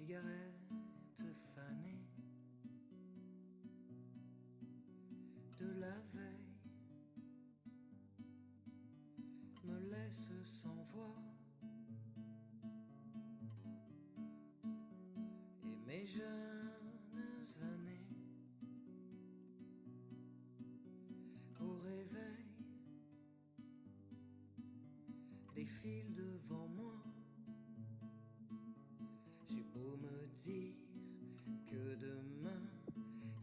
cigarette fanée de la veille me laisse sans voix et mes jeunes années au réveil défilent devant moi. J'ai beau me dire que demain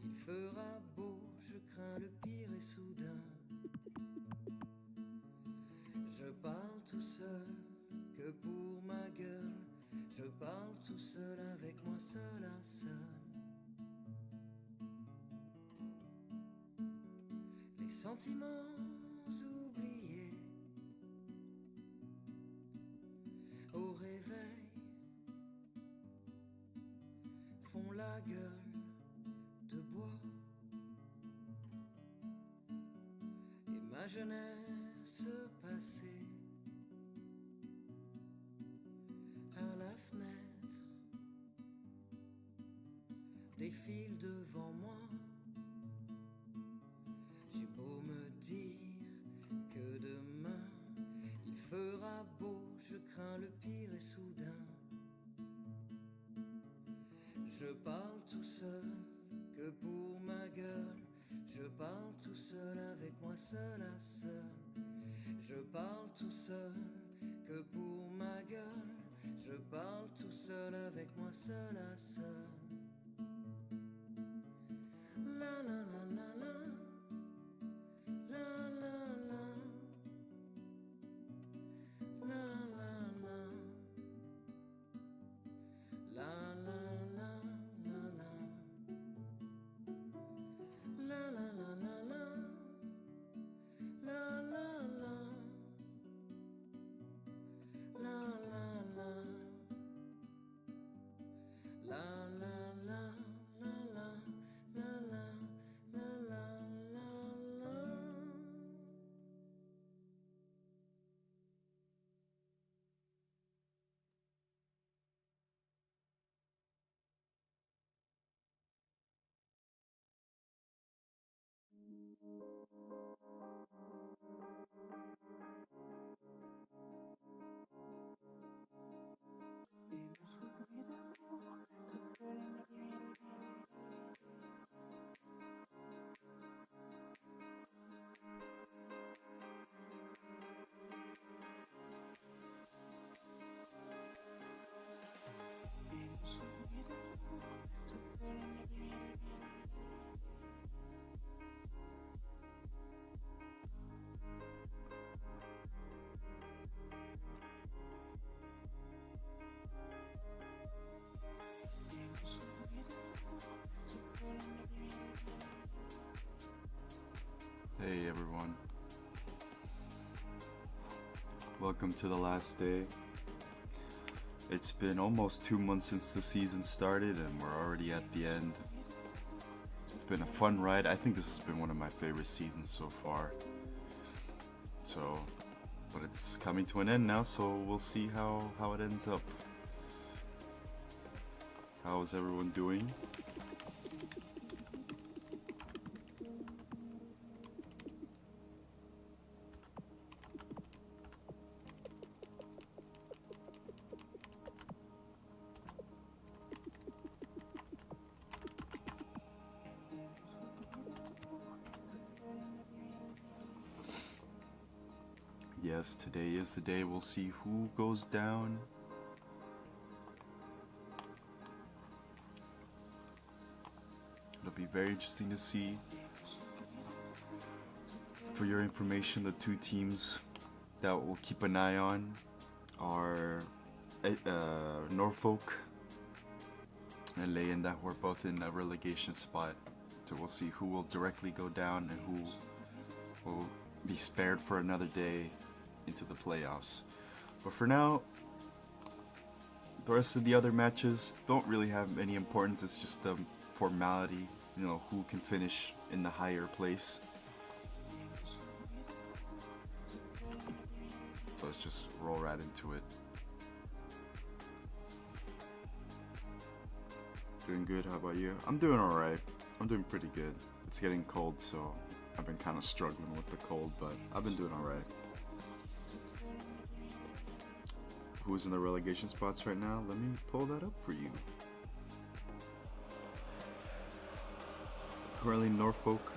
il fera beau, je crains le pire et soudain je parle tout seul, que pour ma gueule, je parle tout seul avec moi seul à seul. Les sentiments oubliés au réveil font la gueule de bois et ma jeunesse passée à la fenêtre défile devant moi. J'ai beau me dire que demain il fera beau, je crains le pire et soudain je parle tout seul, que pour ma gueule, je parle tout seul avec moi seul à seul. Je parle tout seul, que pour ma gueule, je parle tout seul avec moi seul à seul. La la la la la, la la la, la la la, la la la. La la la la la, la la la, la la la, la la la, la la, la la, la la la. Hey everyone, welcome to the last day. It's been almost 2 months since the season started and we're already at the end. It's been a fun ride. I think this has been one of my favorite seasons so far. But it's coming to an end now, so we'll see how it ends up. How is everyone doing? Yes, today is the day we'll see who goes down. It'll be very interesting to see. For your information, the two teams that we'll keep an eye on are Norfolk and Leyenda, who are both in a relegation spot. So we'll see who will directly go down and who will be spared for another day into the playoffs. But for now, the rest of the other matches don't really have any importance. It's just a formality, you know, who can finish in the higher place. So let's just roll right into it. Doing good, how about you? I'm doing alright. I'm doing pretty good. It's getting cold, so I've been kind of struggling with the cold, but I've been doing alright. Who's in the relegation spots right now? Let me pull that up for you. Currently Norfolk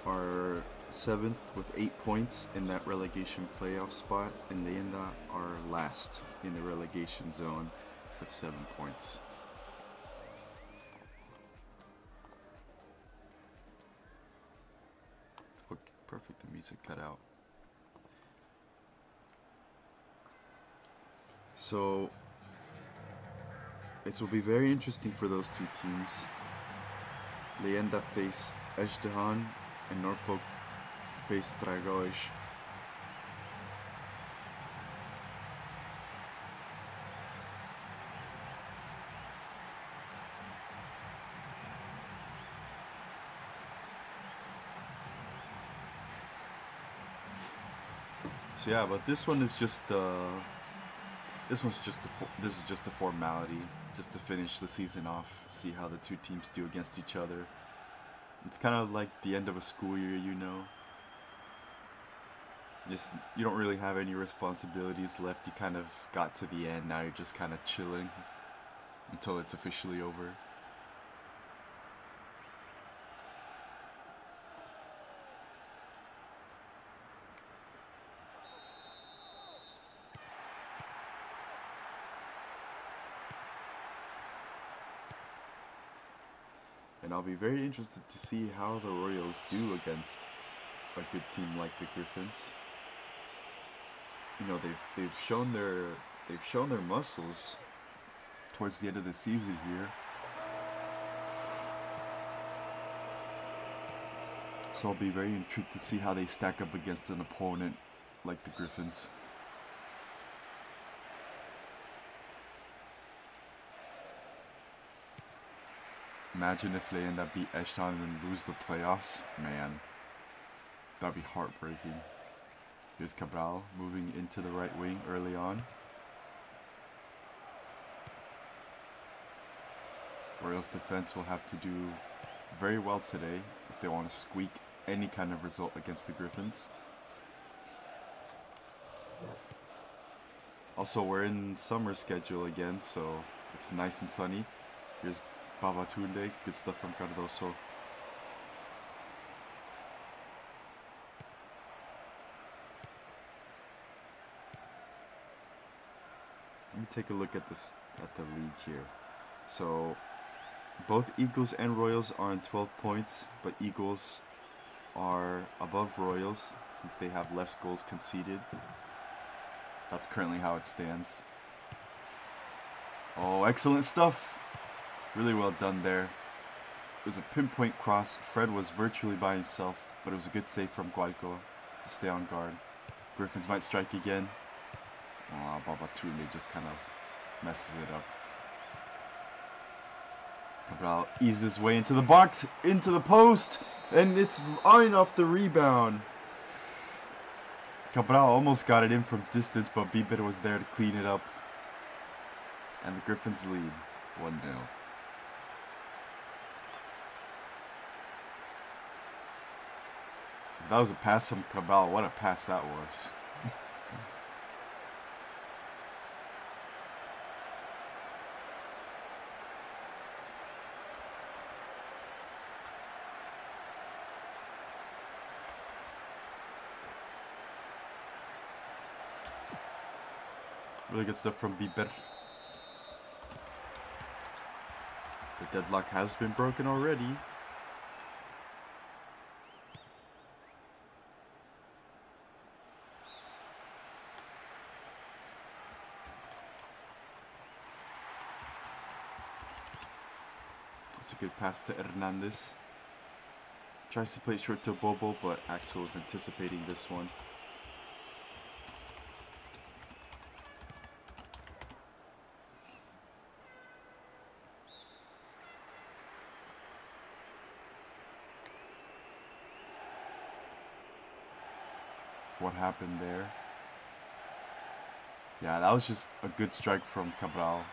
are 7th with 8 points in that relegation playoff spot, and Leyenda are last in the relegation zone with 7 points. Okay, perfect, the music cut out. So it will be very interesting for those two teams. Leyenda face Ezhdehan and Norfolk face Dragões. So yeah, but this one is just this is just a formality, just to finish the season off, see how the two teams do against each other. It's kind of like the end of a school year, you know. You don't really have any responsibilities left. You kind of got to the end. Now you're just kind of chilling until it's officially over. And I'll be very interested to see how the Royals do against a good team like the Griffins. You know, they've shown their muscles towards the end of the season here. So I'll be very intrigued to see how they stack up against an opponent like the Griffins. Imagine if Leyenda beat Ezhdehan and lose the playoffs. Man, that'd be heartbreaking. Here's Ghabr moving into the right wing early on. Royals defense will have to do very well today if they want to squeak any kind of result against the Griffins. Also, we're in summer schedule again, so it's nice and sunny. Here's Babatunde, good stuff from Cardoso. Let me take a look at the league here. So both Eagles and Royals are on 12 points, but Eagles are above Royals since they have less goals conceded. That's currently how it stands. Oh, excellent stuff. Really well done there. It was a pinpoint cross. Fred was virtually by himself, but it was a good save from Gualco to stay on guard. Griffins might strike again. Babatunde just kind of messes it up. Ghabr eases his way into the box, into the post, and it's eyeing off the rebound. Ghabr almost got it in from distance, but Bieber was there to clean it up. And the Griffins lead 1-0. That was a pass from Ghabr. What a pass that was. Really good stuff from Bieber. The deadlock has been broken already. It's a good pass to Hernandez. Tries to play it short to Bobo, but Axel is anticipating this one. What happened there? Yeah, that was just a good strike from Ghabr.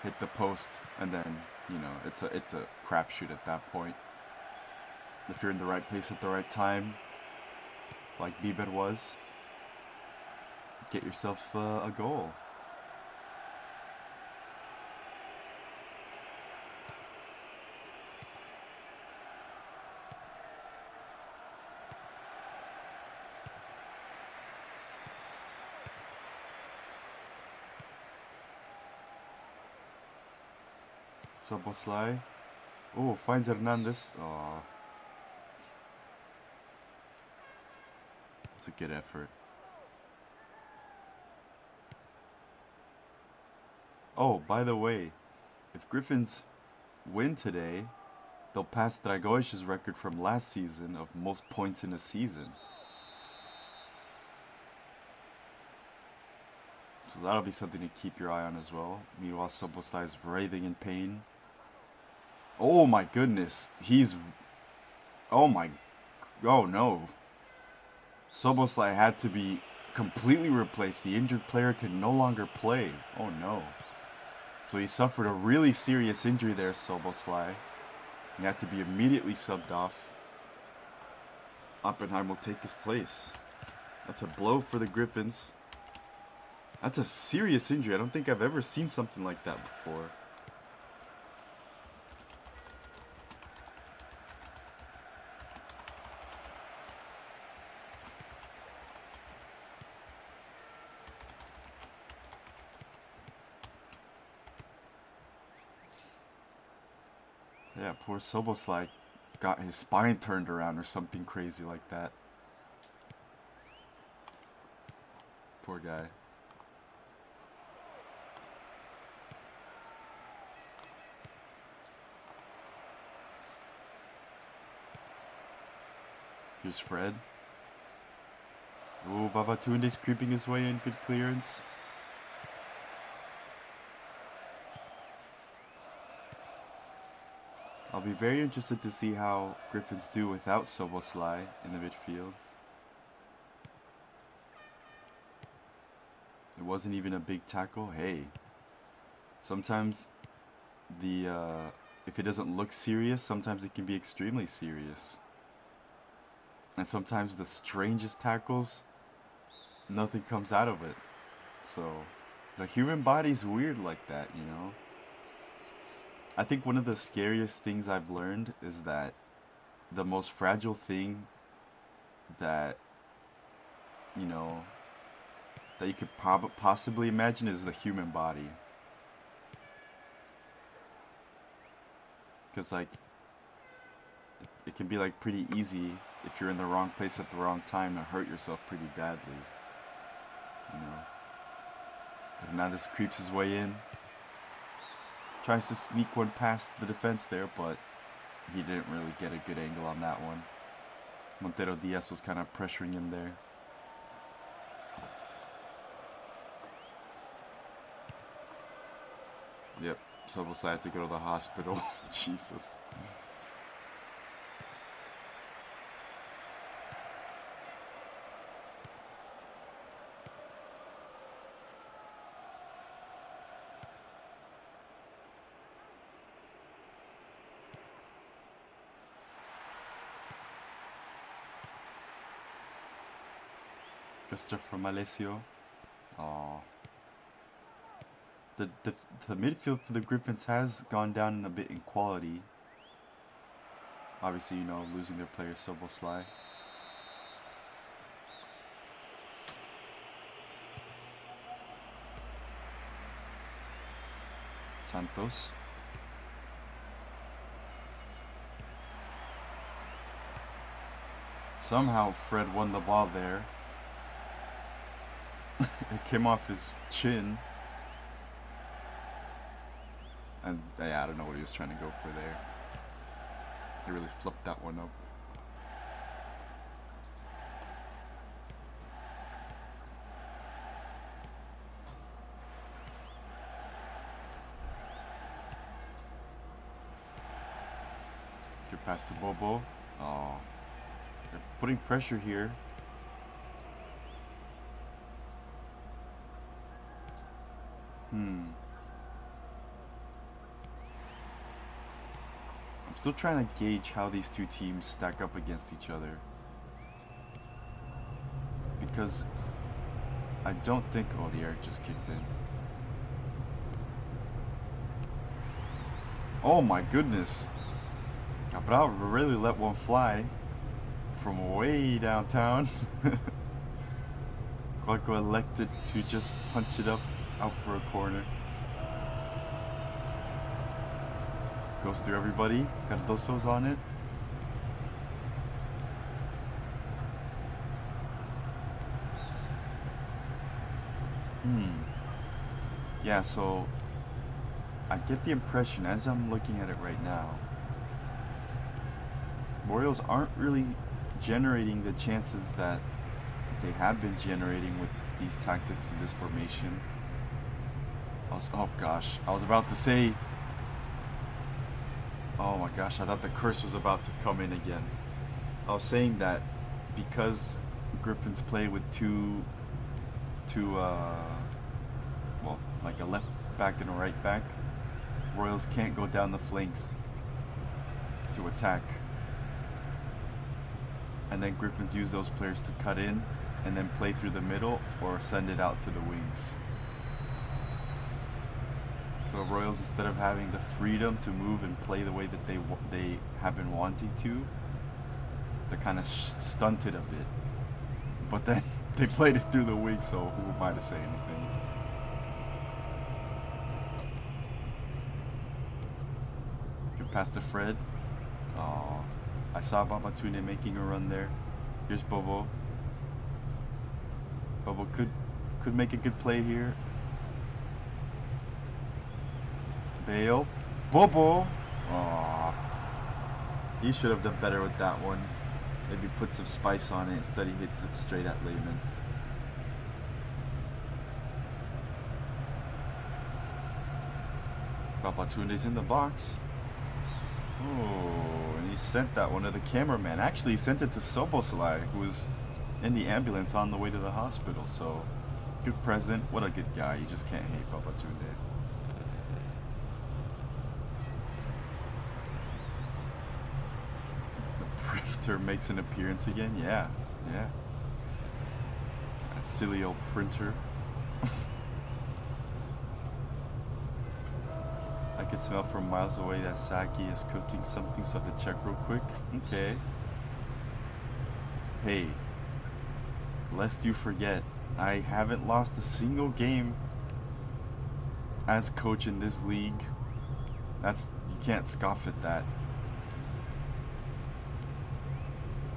hit the post, and then, you know, it's a crapshoot at that point. If you're in the right place at the right time, like Bieber was, get yourself a goal. Soboslai. Oh, finds Hernandez. Oh. It's a good effort. Oh, by the way, if Griffins win today, they'll pass Dragões' record from last season of most points in a season. So that'll be something to keep your eye on as well. Meanwhile, Soboslai is writhing in pain. Oh my goodness, he's... Oh no. Soboslai had to be completely replaced. The injured player can no longer play. Oh no. So he suffered a really serious injury there, Soboslai. He had to be immediately subbed off. Oppenheim will take his place. That's a blow for the Griffins. That's a serious injury. I don't think I've ever seen something like that before. Yeah, poor Soboslai got his spine turned around or something crazy like that. Poor guy. Here's Fred. Ooh, Babatunde's creeping his way in. Good clearance. I'll be very interested to see how Griffins do without Soboslai in the midfield. It wasn't even a big tackle. Hey, sometimes if it doesn't look serious, sometimes it can be extremely serious. And sometimes the strangest tackles, nothing comes out of it. So the human body's weird like that, you know. I think one of the scariest things I've learned is that the most fragile thing that, you know, that you could possibly imagine is the human body. Because, like, it can be, like, pretty easy if you're in the wrong place at the wrong time to hurt yourself pretty badly. You know. Hernandez creeps his way in. Tries to sneak one past the defense there, but he didn't really get a good angle on that one. Montero Diaz was kind of pressuring him there. Yep, Soboslai had to go to the hospital. Jesus. Christopher Malesio. Oh. The midfield for the Griffins has gone down a bit in quality. Obviously, you know, losing their player Soboslai. Santos. Somehow Fred won the ball there. It came off his chin. And yeah, I don't know what he was trying to go for there. He really flipped that one up. Good pass to Bobo. Oh, they're putting pressure here. Still trying to gauge how these two teams stack up against each other. Because I don't think... Oh, the air just kicked in. Oh my goodness. Ghabr really let one fly from way downtown. Quaco elected to just punch it up out for a corner. Goes through everybody. Cardoso's on it. Yeah, so I get the impression as I'm looking at it right now, Royals aren't really generating the chances that they have been generating with these tactics in this formation. Oh gosh, I was about to say, oh my gosh, I thought the curse was about to come in again. I was saying that because Griffins play with two well, like a left back and a right back, Royals can't go down the flanks to attack. And then Griffins use those players to cut in and then play through the middle or send it out to the wings. So Royals, instead of having the freedom to move and play the way that they have been wanting to, they're kind of stunted a bit. But then they played it through the wings, so who am I to say anything? Good pass to Fred. Oh, I saw Babatunde making a run there. Here's Bobo. Bobo could make a good play here. Bale. Bobo! Aww. He should have done better with that one. Maybe put some spice on it. Instead he hits it straight at Lehman. Babatunde's in the box. Oh, and he sent that one to the cameraman. Actually, he sent it to Soboslai, who was in the ambulance on the way to the hospital. So, good present. What a good guy. You just can't hate Babatunde. Makes an appearance again. Yeah. That silly old printer. I could smell from miles away that Saki is cooking something, so I have to check real quick. Okay. Hey, lest you forget, I haven't lost a single game as coach in this league. You can't scoff at that.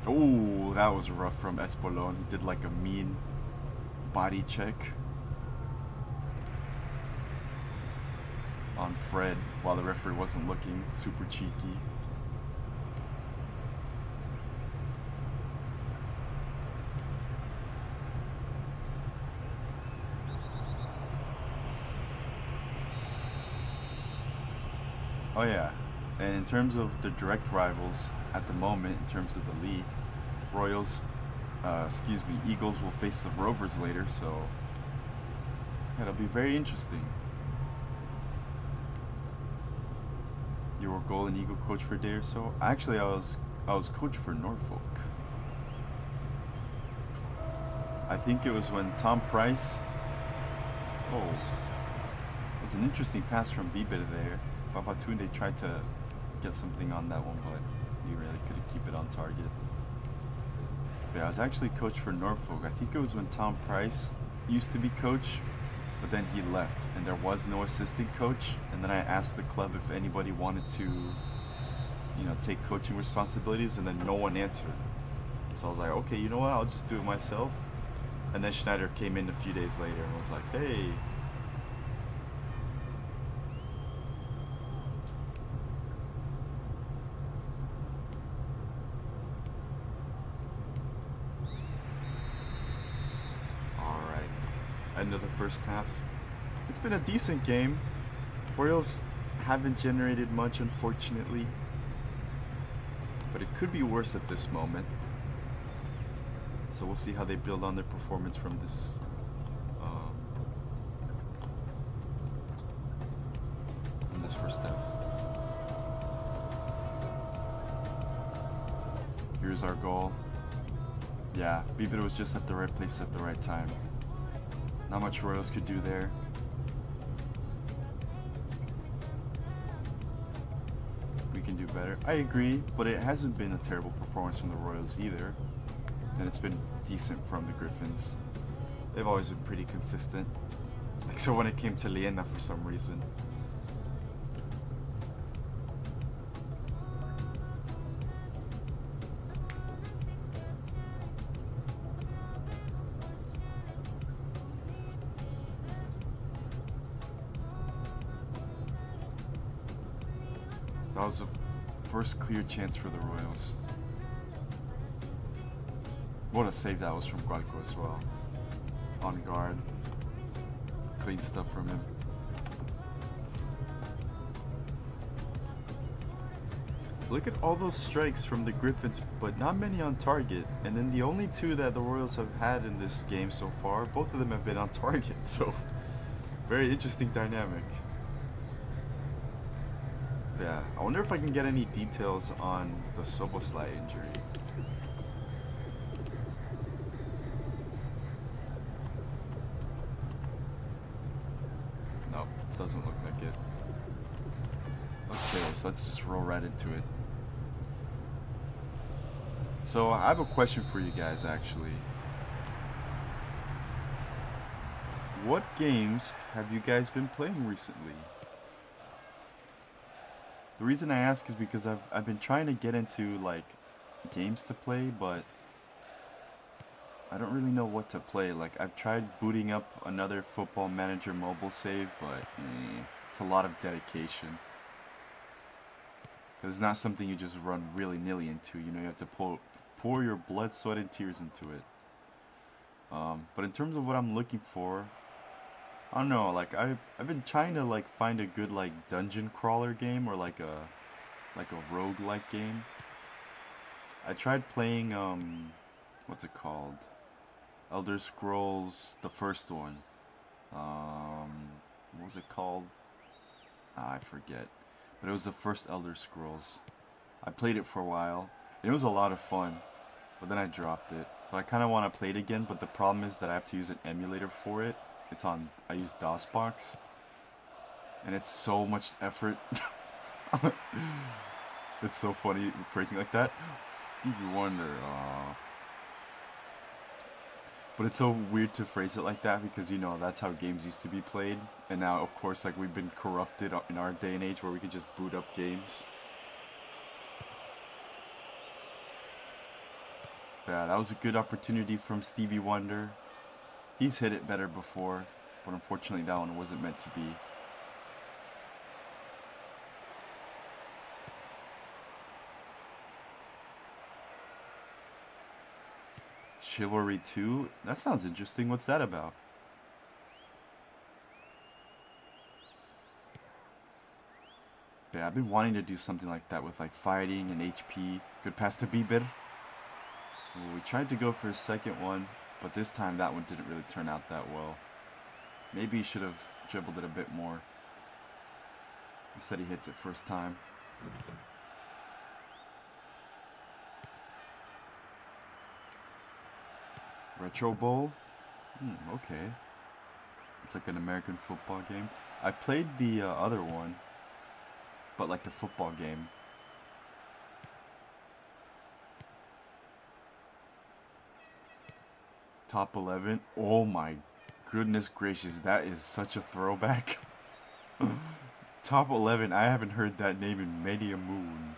Oh, that was rough from Espolon. He did like a mean body check on Fred while the referee wasn't looking. Super cheeky. Oh yeah. And in terms of the direct rivals at the moment, in terms of the league, Eagles will face the Rovers later, so it'll be very interesting. You were goal and Eagle coach for a day or so? Actually, I was coach for Norfolk. I think it was when Tom Price. Oh, it was an interesting pass from Bibir there. Babatunde tried to get something on that one, but he really couldn't keep it on target. But yeah, I was actually coach for Norfolk. I think it was when Tom Price used to be coach, but then he left and there was no assistant coach. And then I asked the club if anybody wanted to, take coaching responsibilities, and then no one answered. So I was like, okay, you know what? I'll just do it myself. And then Schneider came in a few days later and was like, hey. End of the first half. It's been a decent game. Royals haven't generated much, unfortunately, but it could be worse at this moment. So we'll see how they build on their performance from this first half. Here's our goal. Yeah, Bieber was just at the right place at the right time. Not much Royals could do there. We can do better. I agree, but it hasn't been a terrible performance from the Royals either. And it's been decent from the Griffins. They've always been pretty consistent. Like, so when it came to Leyenda for some reason. That was the first clear chance for the Royals. What a save that was from Guarco as well. On guard. Clean stuff from him. So look at all those strikes from the Griffins, but not many on target. And then the only two that the Royals have had in this game so far, both of them have been on target. So, very interesting dynamic. Yeah, I wonder if I can get any details on the Soboslai injury. Nope, doesn't look like it. Okay, so let's just roll right into it. So I have a question for you guys actually. What games have you guys been playing recently? The reason I ask is because I've been trying to get into like games to play, but I don't really know what to play. Like I've tried booting up another Football Manager mobile save, but it's a lot of dedication. Because it's not something you just run willy-nilly into. You know, you have to pour your blood, sweat, and tears into it. But in terms of what I'm looking for, I don't know, like I've been trying to like find a good like dungeon crawler game or like a roguelike game. I tried playing what's it called? Elder Scrolls, the first one. What was it called? I forget. But it was the first Elder Scrolls. I played it for a while. And it was a lot of fun. But then I dropped it. But I kind of want to play it again, but the problem is that I have to use an emulator for it. I use DOSBox, and it's so much effort. It's so funny phrasing like that. Stevie Wonder, but it's so weird to phrase it like that because, you know, that's how games used to be played, and now, of course, like we've been corrupted in our day and age where we can just boot up games. Yeah, that was a good opportunity from Stevie Wonder. He's hit it better before, but unfortunately that one wasn't meant to be. Chivalry 2? That sounds interesting. What's that about? Yeah, I've been wanting to do something like that with like fighting and HP. Good pass to Bieber. We tried to go for a second one, but this time that one didn't really turn out that well. Maybe he should have dribbled it a bit more. He said he hits it first time. Retro Bowl? Okay. It's like an American football game. I played the other one, but like the football game. Top 11. Oh my goodness gracious, that is such a throwback. Top 11, I haven't heard that name in many a moon.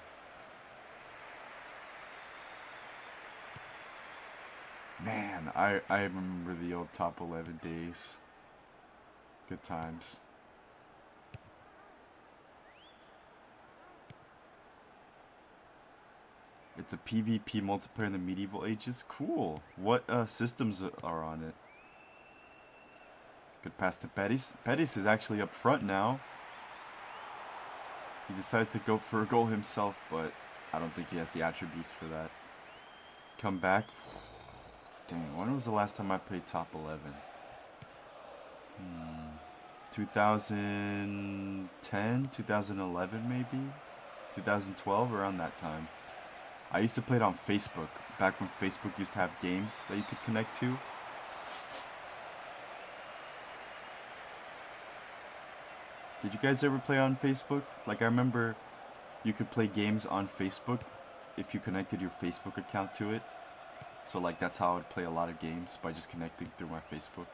Man, I remember the old Top 11 days. Good times. It's a PvP multiplayer in the medieval ages. Cool. What systems are on it? Good pass to Pettis. Pettis is actually up front now. He decided to go for a goal himself, but I don't think he has the attributes for that. Come back. Dang, when was the last time I played top 11? 2010, 2011 maybe? 2012, around that time. I used to play it on Facebook, back when Facebook used to have games that you could connect to. Did you guys ever play on Facebook? Like, I remember you could play games on Facebook if you connected your Facebook account to it. So, like, that's how I would play a lot of games, by just connecting through my Facebook.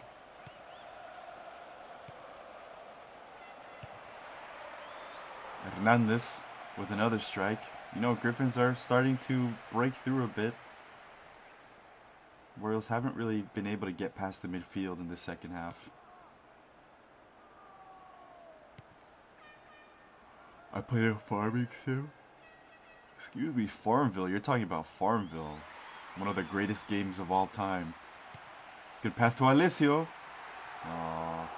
Hernandez with another strike. You know, Griffins are starting to break through a bit. Royals haven't really been able to get past the midfield in the second half. I played a farming sim. Excuse me, Farmville. You're talking about Farmville. One of the greatest games of all time. Good pass to Alessio. Aww.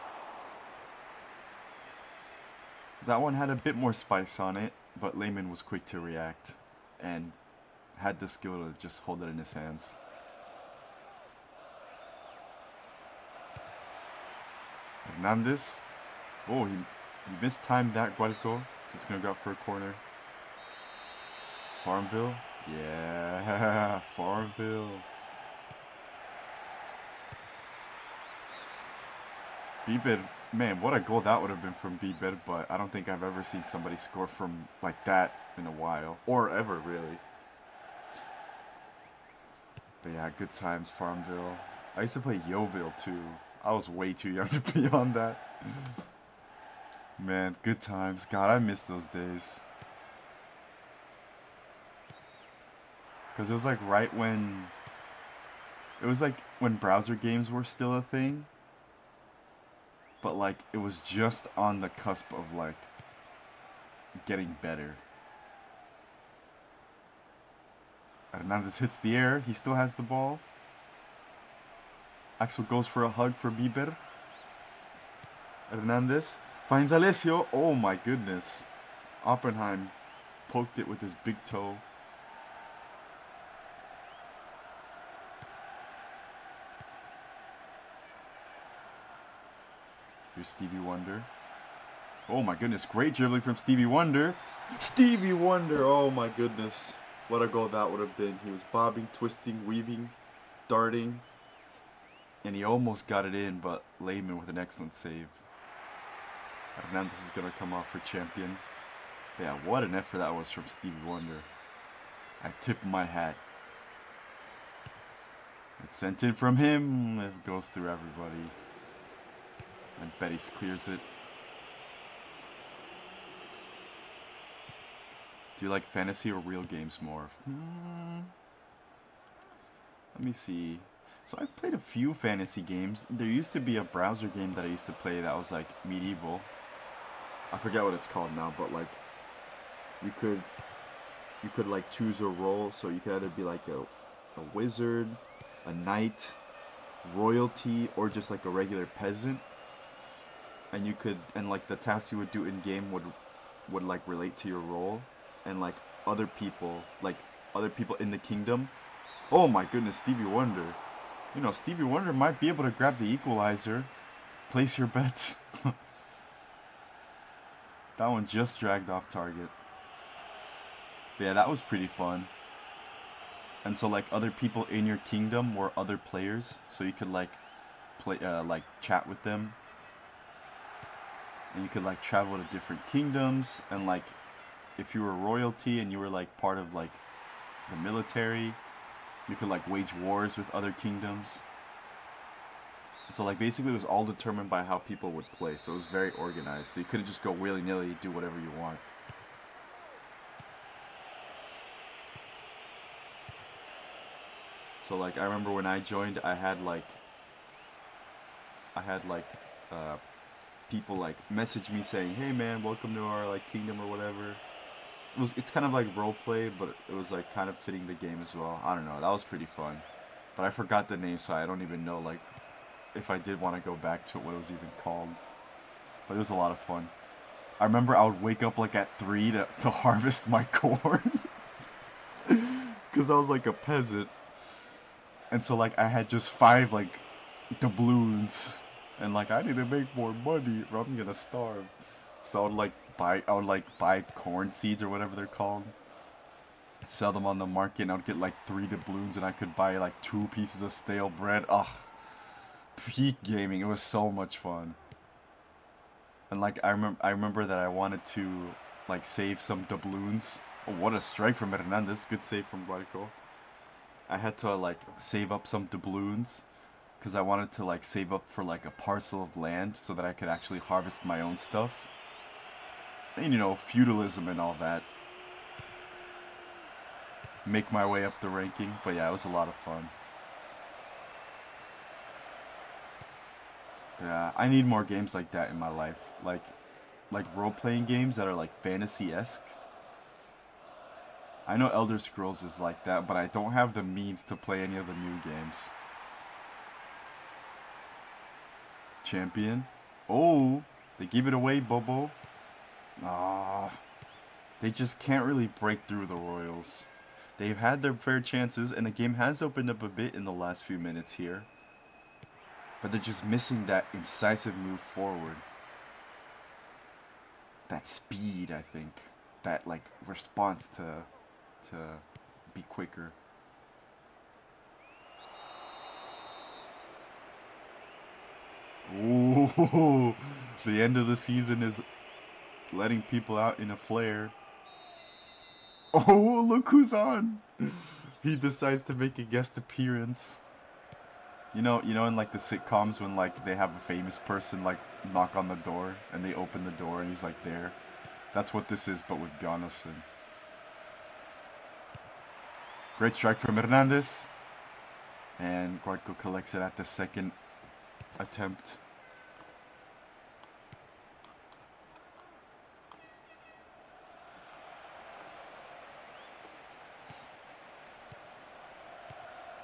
That one had a bit more spice on it, but Lehman was quick to react and had the skill to just hold it in his hands. Hernandez. Oh, he mistimed that, Gualco. So it's going to go up for a corner. Farmville. Yeah, Farmville. Bieber, man, what a goal that would have been from Bieber, but I don't think I've ever seen somebody score from like that in a while. Or ever, really. But yeah, good times, Farmville. I used to play Yeovil, too. I was way too young to be on that. Man, good times. God, I miss those days. Because it was like right when... It was like when browser games were still a thing. But like, it was just on the cusp of like getting better. Hernandez hits the air. He still has the ball. Axel goes for a hug for Bieber. Hernandez finds Alessio. Oh my goodness. Oppenheim poked it with his big toe. Here's Stevie Wonder. Oh my goodness, great dribbling from Stevie Wonder. Stevie Wonder, oh my goodness. What a goal that would have been. He was bobbing, twisting, weaving, darting. And he almost got it in, but Lehman with an excellent save. Hernandez is going to come off for champion. Yeah, what an effort that was from Stevie Wonder. I tip my hat. It's sent in from him. It goes through everybody. And Bettis clears it. Do you like fantasy or real games more? Let me see. So I played a few fantasy games. There used to be a browser game that I used to play that was like medieval. I forget what it's called now, but like you could like choose a role, so you could either be like a wizard, a knight, royalty, or just like a regular peasant. And you could, and like the tasks you would do in game would like relate to your role, and like other people in the kingdom. Oh my goodness, Stevie Wonder. You know, Stevie Wonder might be able to grab the equalizer. Place your bets. That one just dragged off target. But yeah, that was pretty fun. And so like other people in your kingdom were other players, so you could like play like chat with them. And you could like travel to different kingdoms, and like if you were royalty and you were like part of like the military, you could like wage wars with other kingdoms. So like basically it was all determined by how people would play, so it was very organized. So you couldn't just go willy-nilly, do whatever you want. So like I remember when I joined, I had like people like message me saying, "Hey man, welcome to our like kingdom," or whatever. It's kind of like role play, but it was like kind of fitting the game as well. I don't know, that was pretty fun. But I forgot the name, so I don't even know like if I did want to go back to it, what it was even called. But it was a lot of fun. I remember I would wake up like at 3 to harvest my corn. Because I was like a peasant. And so like I had just 5 like doubloons. And like I need to make more money or I'm gonna starve. So I would like buy corn seeds or whatever they're called. sell them on the market, and I'd get like 3 doubloons, and I could buy like 2 pieces of stale bread. Ugh, peak gaming. It was so much fun. And like I remember that I wanted to like save some doubloons. Oh, what a strike from Hernandez! Good save from Barco. I had to like save up some doubloons because I wanted to like save up for like a parcel of land so that I could actually harvest my own stuff. And you know, feudalism and all that. Make my way up the ranking, but yeah, it was a lot of fun. Yeah, I need more games like that in my life. Like role-playing games that are like fantasy-esque. I know Elder Scrolls is like that, but I don't have the means to play any of the new games. Champion. Oh, they give it away, Bobo. Ah, they just can't really break through the Royals. They've had their fair chances, and the game has opened up a bit in the last few minutes here. But they're just missing that incisive move forward. That speed, I think. That, like, response to be quicker. Ooh, the end of the season is letting people out in a flare. Oh, look who's on! He decides to make a guest appearance. You know, in like the sitcoms when like they have a famous person like knock on the door and they open the door and he's like there. That's what this is, but with Bjarnason. Great strike from Hernandez, and Guardco collects it at the second attempt.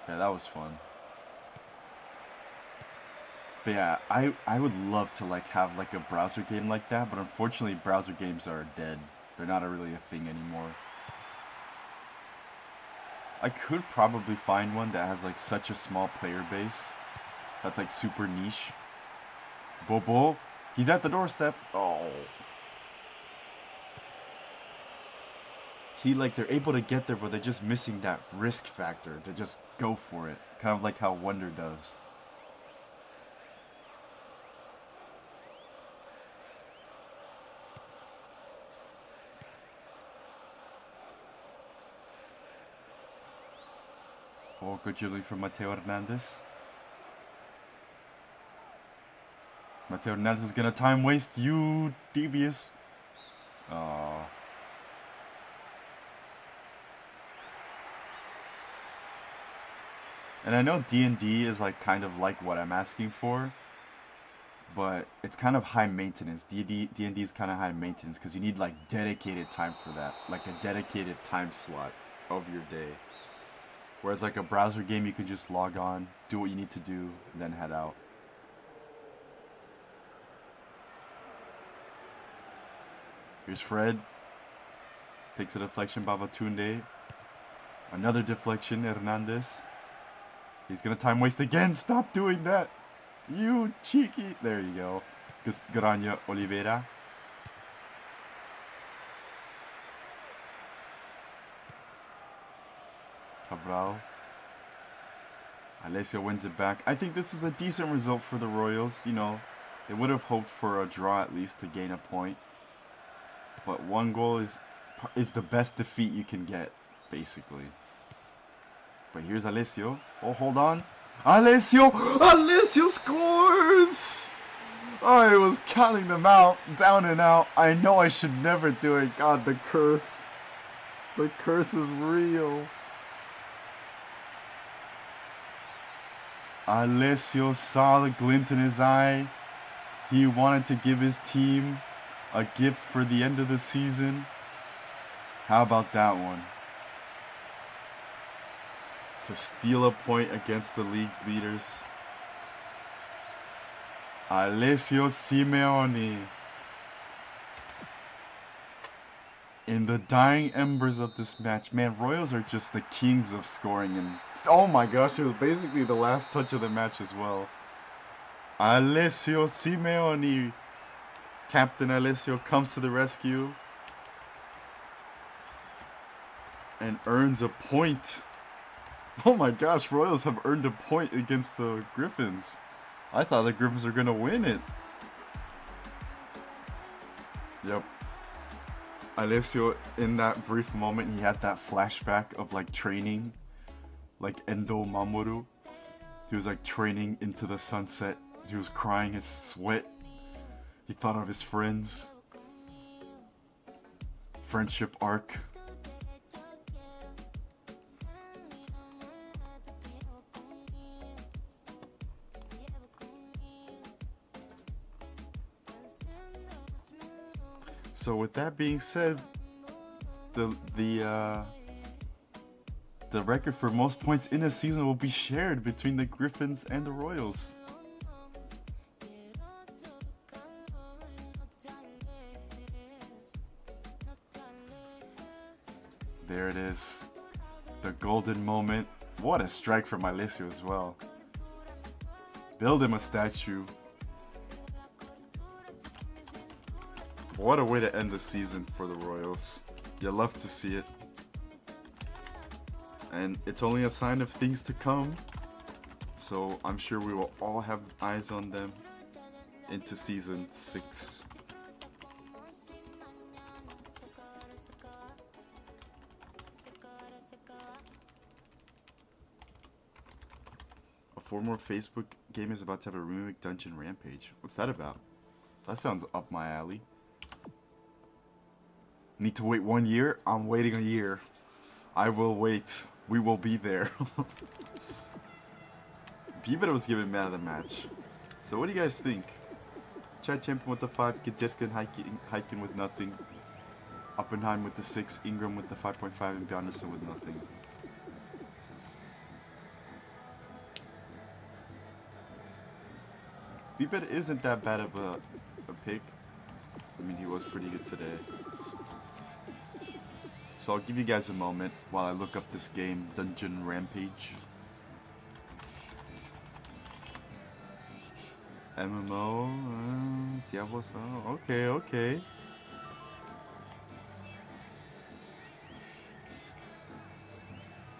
Yeah, that was fun. But yeah, I would love to like have like a browser game like that, but unfortunately browser games are dead. They're not really a thing anymore. I could probably find one that has like such a small player base that's like super niche. Bobo, he's at the doorstep. Oh. See, like they're able to get there, but they're just missing that risk factor to just go for it. Kind of like how Wonder does. Oh, good dribbling from Mateo Hernandez. Mateo Hernandez is gonna time waste. You devious. Oh. And I know D&D is like kind of like what I'm asking for, but it's kind of high maintenance. D&D is kind of high maintenance because you need like dedicated time for that, like a dedicated time slot of your day. Whereas like a browser game, you can just log on, do what you need to do, and then head out. Here's Fred. Takes a deflection, Babatunde. Another deflection, Hernandez. He's gonna time waste again. Stop doing that. You cheeky. There you go. Grania Oliveira. Cabral. Alessio wins it back. I think this is a decent result for the Royals. You know, they would have hoped for a draw at least to gain a point. But 1 goal is the best defeat you can get, basically. But here's Alessio. Oh, hold on. Alessio! Alessio scores! I was counting them out, down and out. I know I should never do it. God, the curse. The curse is real. Alessio saw the glint in his eye. He wanted to give his team a gift for the end of the season. How about that one? To steal a point against the league leaders. Alessio Simeone. In the dying embers of this match, man, Royals are just the kings of scoring. And oh my gosh, it was basically the last touch of the match as well. Alessio Simeone. Captain Alessio comes to the rescue. and earns a point. Oh my gosh, Royals have earned a point against the Griffins. I thought the Griffins were gonna win it. Yep. Alessio, in that brief moment, he had that flashback of like training, like Endo Mamoru. He was like training into the sunset. He was crying his sweat. He thought of his friends. Friendship arc. So with that being said, the record for most points in a season will be shared between the Griffins and the Royals. There it is. The golden moment. What a strike from Alessio as well. Build him a statue. What a way to end the season for the Royals. You love to see it. And it's only a sign of things to come. So I'm sure we will all have eyes on them into season 6. A former Facebook game is about to have a remake Dungeon Rampage. What's that about? That sounds up my alley. Need to wait 1 year? I'm waiting a year. I will wait. We will be there. Bieber was given man of the match. So what do you guys think? Chad Champion with the 5, Gizetskin hiking with nothing. Oppenheim with the 6, Ingram with the 5.5, and Bjarnason with nothing. Bieber isn't that bad of a pick. I mean, he was pretty good today. So I'll give you guys a moment while I look up this game, Dungeon Rampage. MMO, Diablo style, okay.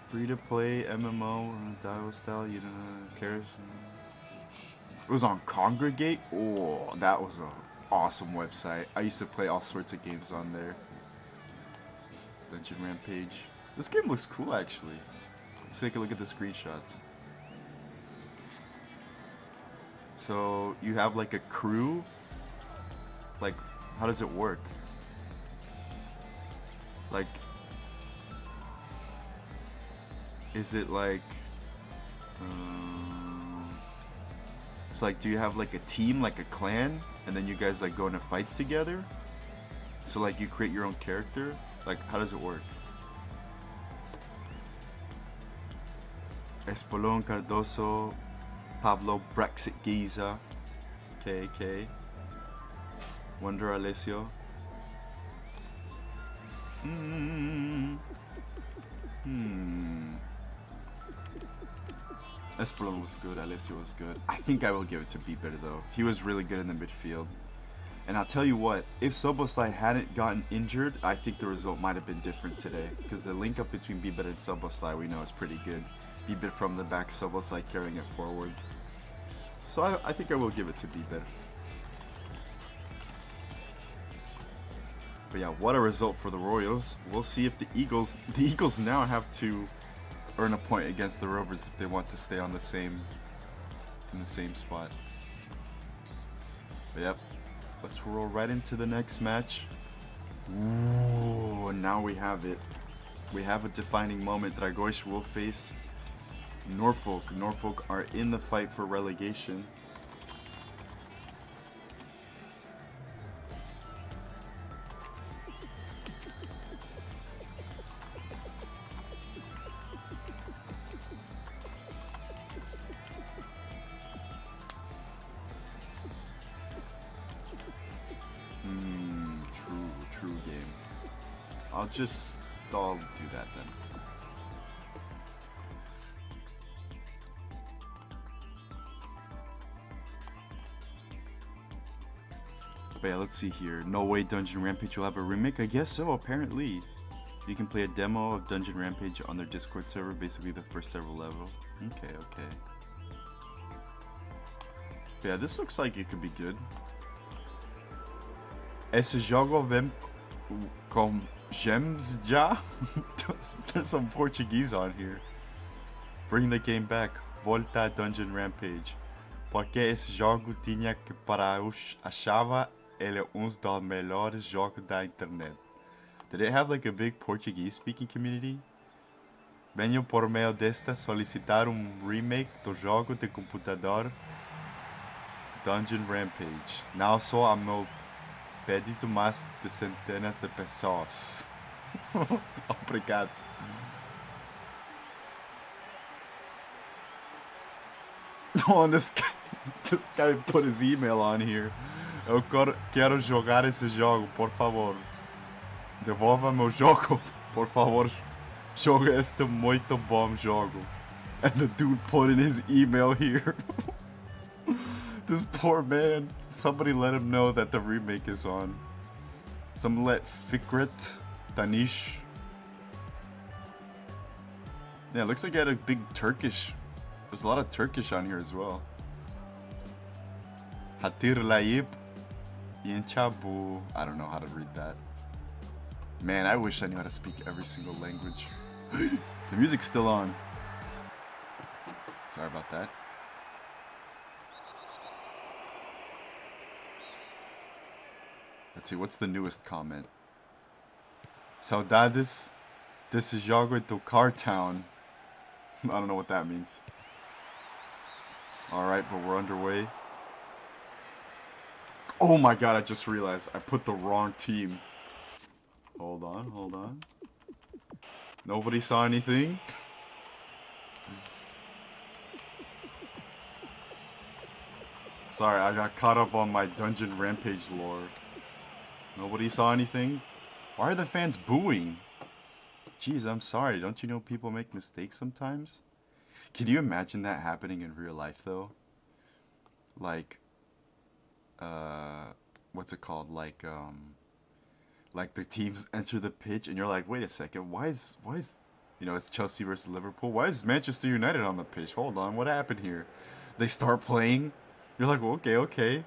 Free to play MMO, Diablo style, you don't care. It was on Congregate? Oh, that was an awesome website. I used to play all sorts of games on there. Dungeon Rampage. This game looks cool, actually. Let's take a look at the screenshots. So, you have like a crew? Like, how does it work? Like, is it like, so like, do you have like a team, like a clan, and then you guys like go into fights together? So like, you create your own character? Like, how does it work? Espolón Cardoso, Pablo Brexit Giza, KK, Wonder Alessio. Espolón was good, Alessio was good. I think I will give it to Bieber though. He was really good in the midfield. And I'll tell you what, if Soboslai hadn't gotten injured, I think the result might have been different today. Because the link up between Bieber and Soboslai we know is pretty good. Bieber from the back, Soboslai carrying it forward. So I think I will give it to Bieber. But yeah, what a result for the Royals. We'll see if the Eagles now have to earn a point against the Rovers if they want to stay on the same spot. But yep. Let's roll right into the next match. Ooh, now we have it. We have a defining moment. Dragões will face Norfolk. Norfolk are in the fight for relegation. True game. I'll do that then. But yeah, let's see here. No way Dungeon Rampage will have a remake? I guess so, apparently. You can play a demo of Dungeon Rampage on their Discord server, basically the first several levels. Okay, okay. Yeah, this looks like it could be good. Esse jogo vem com gems já? There's some Portuguese on here. Bring the game back. Volta a Dungeon Rampage. Porque esse jogo tinha que para eu achava ele um dos melhores jogos da internet. Did it have like a big Portuguese speaking community? Venho por meio desta solicitar remake do jogo de computador Dungeon Rampage. Não só a meu pedido, mas de centenas de pessoas. Obrigado. Oh, and this guy put his email on here. Eu quero jogar esse jogo, por favor. Devolva meu jogo, por favor. Joga este muito bom jogo. And the dude put in his email here. This poor man. Somebody let him know that the remake is on. Some let Fikret, Danish. Yeah, it looks like he had a big Turkish. There's a lot of Turkish on here as well. Hatir Layib Yenchabu. I don't know how to read that. Man, I wish I knew how to speak every single language. The music's still on. Sorry about that. Let's see, what's the newest comment? Saudades desse jogo do Cartown. I don't know what that means. Alright, but we're underway. Oh my god, I just realized I put the wrong team. Hold on, hold on. Nobody saw anything? Sorry, I got caught up on my Dungeon Rampage lore. Nobody saw anything? Why are the fans booing? Jeez, I'm sorry. Don't you know people make mistakes sometimes? Can you imagine that happening in real life, though? Like, what's it called? Like the teams enter the pitch, and you're like, wait a second, why is, you know, it's Chelsea versus Liverpool. Why is Manchester United on the pitch? Hold on, what happened here? They start playing. You're like, well, okay.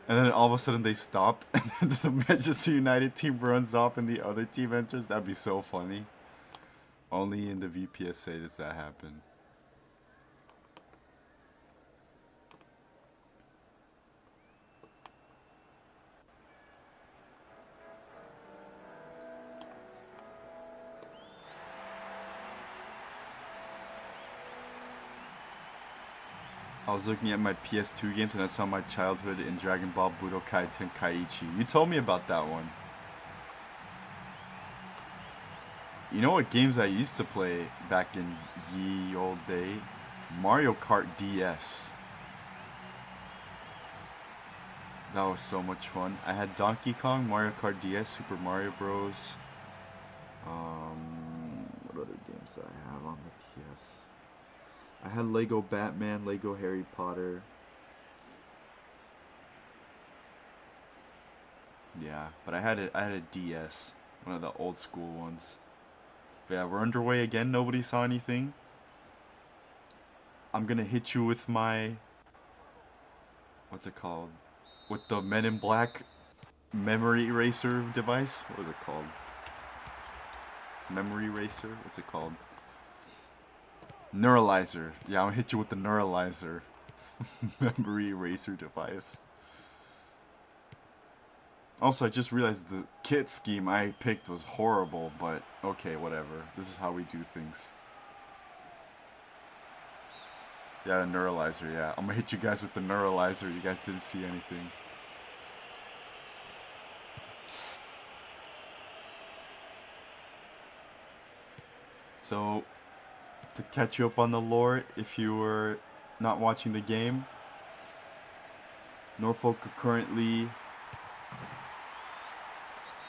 And then all of a sudden they stop, and then the Manchester United team runs off and the other team enters. That'd be so funny. Only in the VPSA does that happen. I was looking at my PS2 games and I saw my childhood in Dragon Ball Budokai Tenkaichi. You told me about that one. You know what games I used to play back in ye old day? Mario Kart DS. That was so much fun. I had Donkey Kong, Mario Kart DS, Super Mario Bros. What other games did I have on the DS? I had Lego Batman, Lego Harry Potter. Yeah, but I had a DS, one of the old school ones. But yeah, we're underway again. Nobody saw anything. I'm gonna hit you with my, what's it called? With the Men in Black memory eraser device. What is it called? Memory eraser? What's it called? Neuralizer. Yeah, I'm gonna hit you with the Neuralizer memory eraser device. Also, I just realized the kit scheme I picked was horrible, but okay, whatever. This is how we do things. Yeah, the Neuralizer, yeah. I'm gonna hit you guys with the Neuralizer. You guys didn't see anything. So, to catch you up on the lore, if you were not watching the game, Norfolk are currently,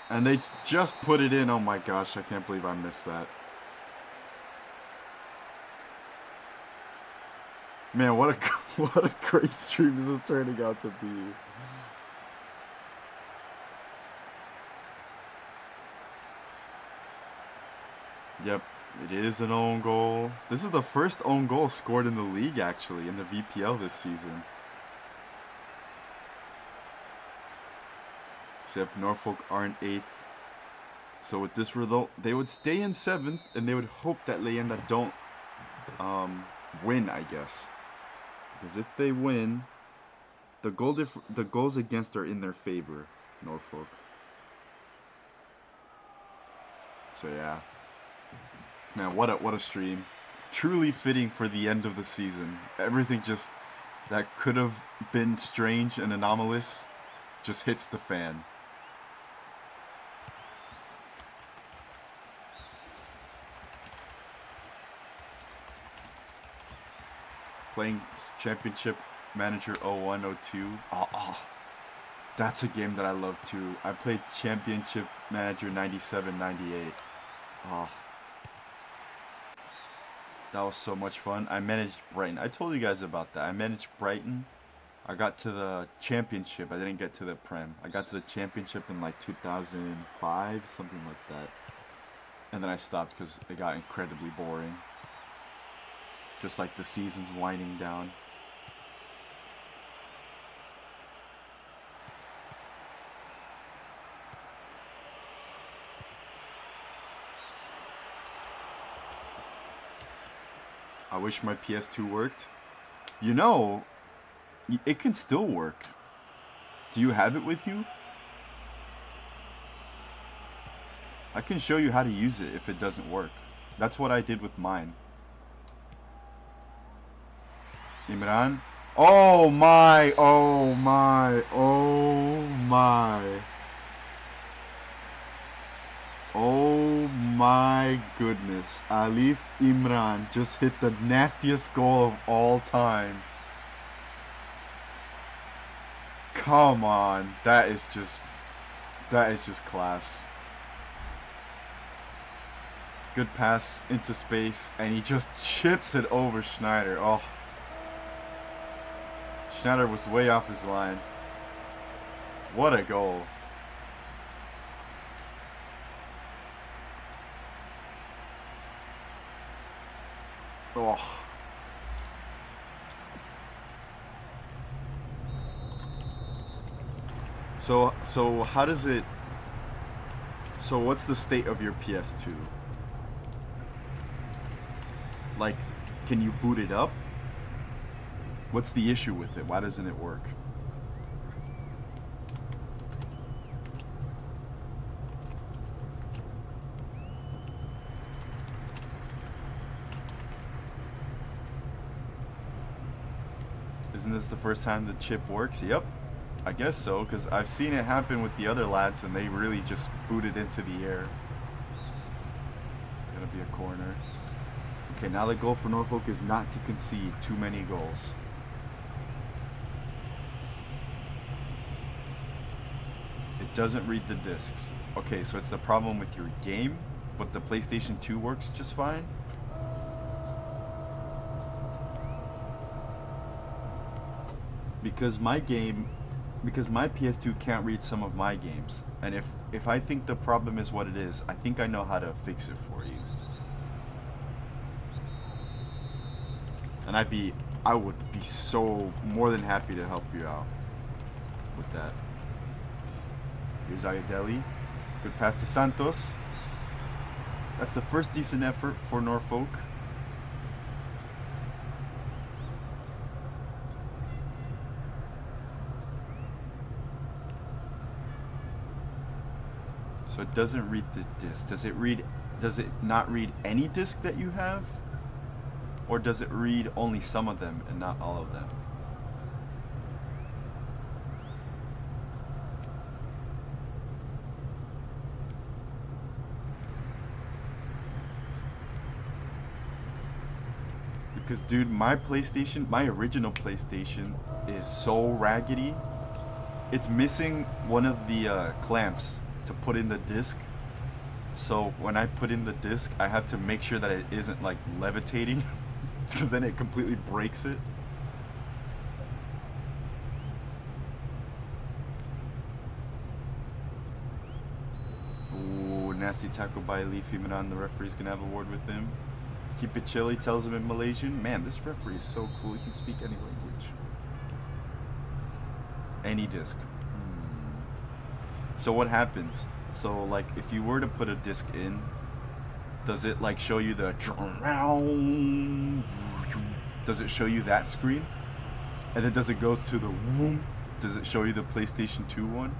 and they just put it in. Oh my gosh, I can't believe I missed that. Man, what a great stream this is turning out to be. Yep, it is an own goal. This is the first own goal scored in the league, actually, in the VPL this season. Except Norfolk are in 8th. So with this result, they would stay in 7th, and they would hope that Leyenda don't win, I guess. Because if they win, the goals against are in their favor, Norfolk. So yeah. Man, what a stream. Truly fitting for the end of the season. Everything just that could have been strange and anomalous just hits the fan. Playing Championship Manager 0102. That's a game that I love too. I played Championship Manager 97, 98. That was so much fun. I managed Brighton. I told you guys about that. I managed Brighton. I got to the championship. I didn't get to the Prem. I got to the championship in like 2005, something like that. And then I stopped because it got incredibly boring. Just like the season's winding down. I wish my PS2 worked. You know, it can still work. Do you have it with you? I can show you how to use it if it doesn't work. That's what I did with mine. Imran. Oh my, oh my, oh my. Oh my goodness. Alif Imran just hit the nastiest goal of all time. Come on. That is just class. Good pass into space, and he just chips it over Schneider. Oh. Schneider was way off his line. What a goal. Oh. So how does it... So what's the state of your PS2? Like, can you boot it up? What's the issue with it? Why doesn't it work? Isn't this the first time the chip works? Yep, I guess so, because I've seen it happen with the other lads and they really just boot it into the air. Gonna be a corner. Okay, now the goal for Norfolk is not to concede too many goals. It doesn't read the discs. Okay, so it's the problem with your game, but the PlayStation 2 works just fine? Because my PS2 can't read some of my games. And if I think the problem is what it is, I think I know how to fix it for you. And I would be so more than happy to help you out with that. Here's Ayadeli. Good pass to Santos. That's the first decent effort for Norfolk. So it doesn't read the disc. Does it not read any disc that you have? Or does it read only some of them and not all of them? Because dude, my original PlayStation is so raggedy. It's missing one of the clamps to put in the disc. So when I put in the disc, I have to make sure that it isn't like levitating, because then it completely breaks it. Ooh, nasty tackle by Leafy Miran. The referee's gonna have a word with him. Keep it chill, he tells him in Malaysian. Man, this referee is so cool. He can speak any language. Any disc. So what happens? So like if you were to put a disc in, does it like show you the, does it show you that screen? And then does it go to the, does it show you the PlayStation 2 one?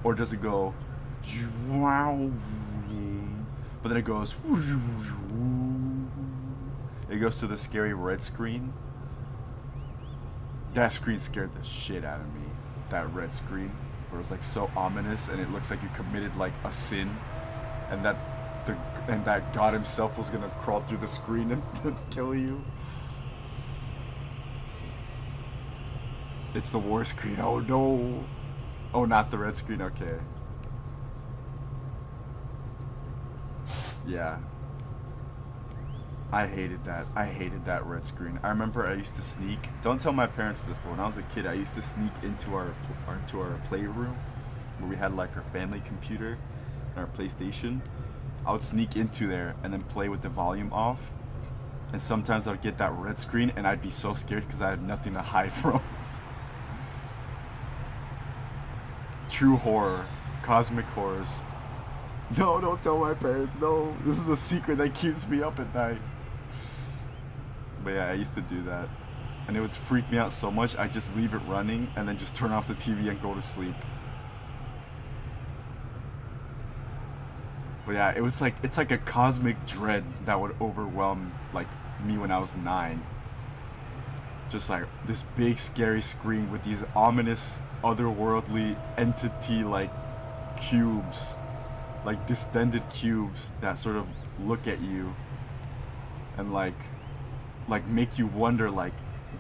Or does it go, but then it goes to the scary red screen? That screen scared the shit out of me. That red screen, where it was like so ominous, and it looks like you committed like a sin, and that God himself was gonna crawl through the screen and kill you. It's the war screen. Oh no! Oh, not the red screen. Okay. Yeah. I hated that. I hated that red screen. I remember I used to sneak. Don't tell my parents this, but when I was a kid, I used to sneak into our playroom where we had like our family computer and our PlayStation. I would sneak into there and then play with the volume off. And sometimes I would get that red screen and I'd be so scared because I had nothing to hide from. True horror. Cosmic horrors. No, don't tell my parents. No, this is a secret that keeps me up at night. But yeah, I used to do that. And it would freak me out so much, I just leave it running and then just turn off the TV and go to sleep. But yeah, it's like a cosmic dread that would overwhelm like me when I was 9. Just like this big scary screen with these ominous otherworldly entity like cubes, like distended cubes that sort of look at you and like make you wonder like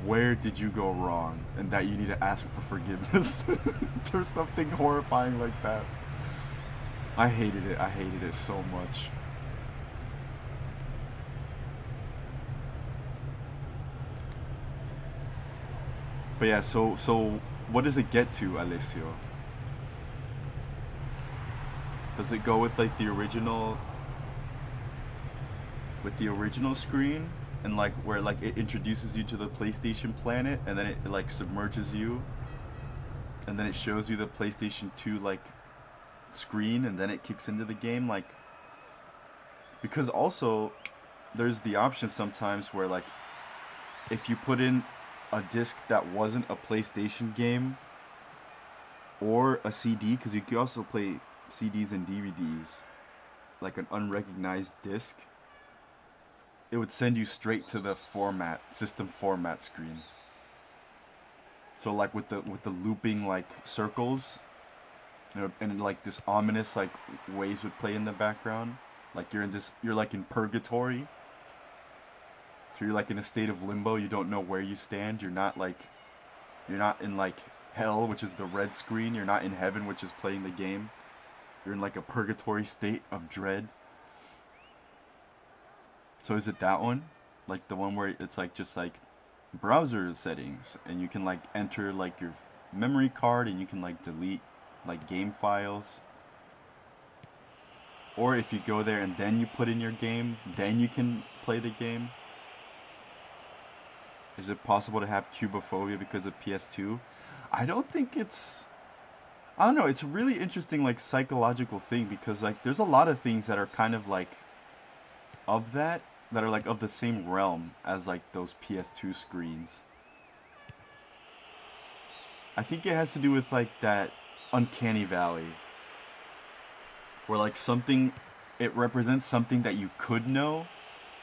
where did you go wrong and that you need to ask for forgiveness. There's something horrifying like that. I hated it so much. But yeah, so what does it get to, Alessio? Does it go with like the original screen and like where like it introduces you to the PlayStation planet and then it like submerges you and then it shows you the PlayStation 2 like screen and then it kicks into the game? Like, because also there's the option sometimes where like if you put in a disc that wasn't a PlayStation game or a CD, because you can also play CDs and DVDs, like an unrecognized disc, it would send you straight to the system format screen. So like with the looping like circles, you know, and like this ominous like waves would play in the background, like you're like in purgatory. So you're like in a state of limbo. You don't know where you stand. You're not in like hell, which is the red screen. You're not in heaven, which is playing the game. You're in like a purgatory state of dread. So is it that one? Like the one where it's like just like browser settings and you can like enter like your memory card and you can like delete like game files? Or if you go there and then you put in your game, then you can play the game? Is it possible to have cubophobia because of PS2? I don't think it's... I don't know, it's a really interesting like psychological thing because like there's a lot of things that are kind of like of that are like of the same realm as like those PS2 screens. I think it has to do with like that uncanny valley where like something, it represents something that you could know,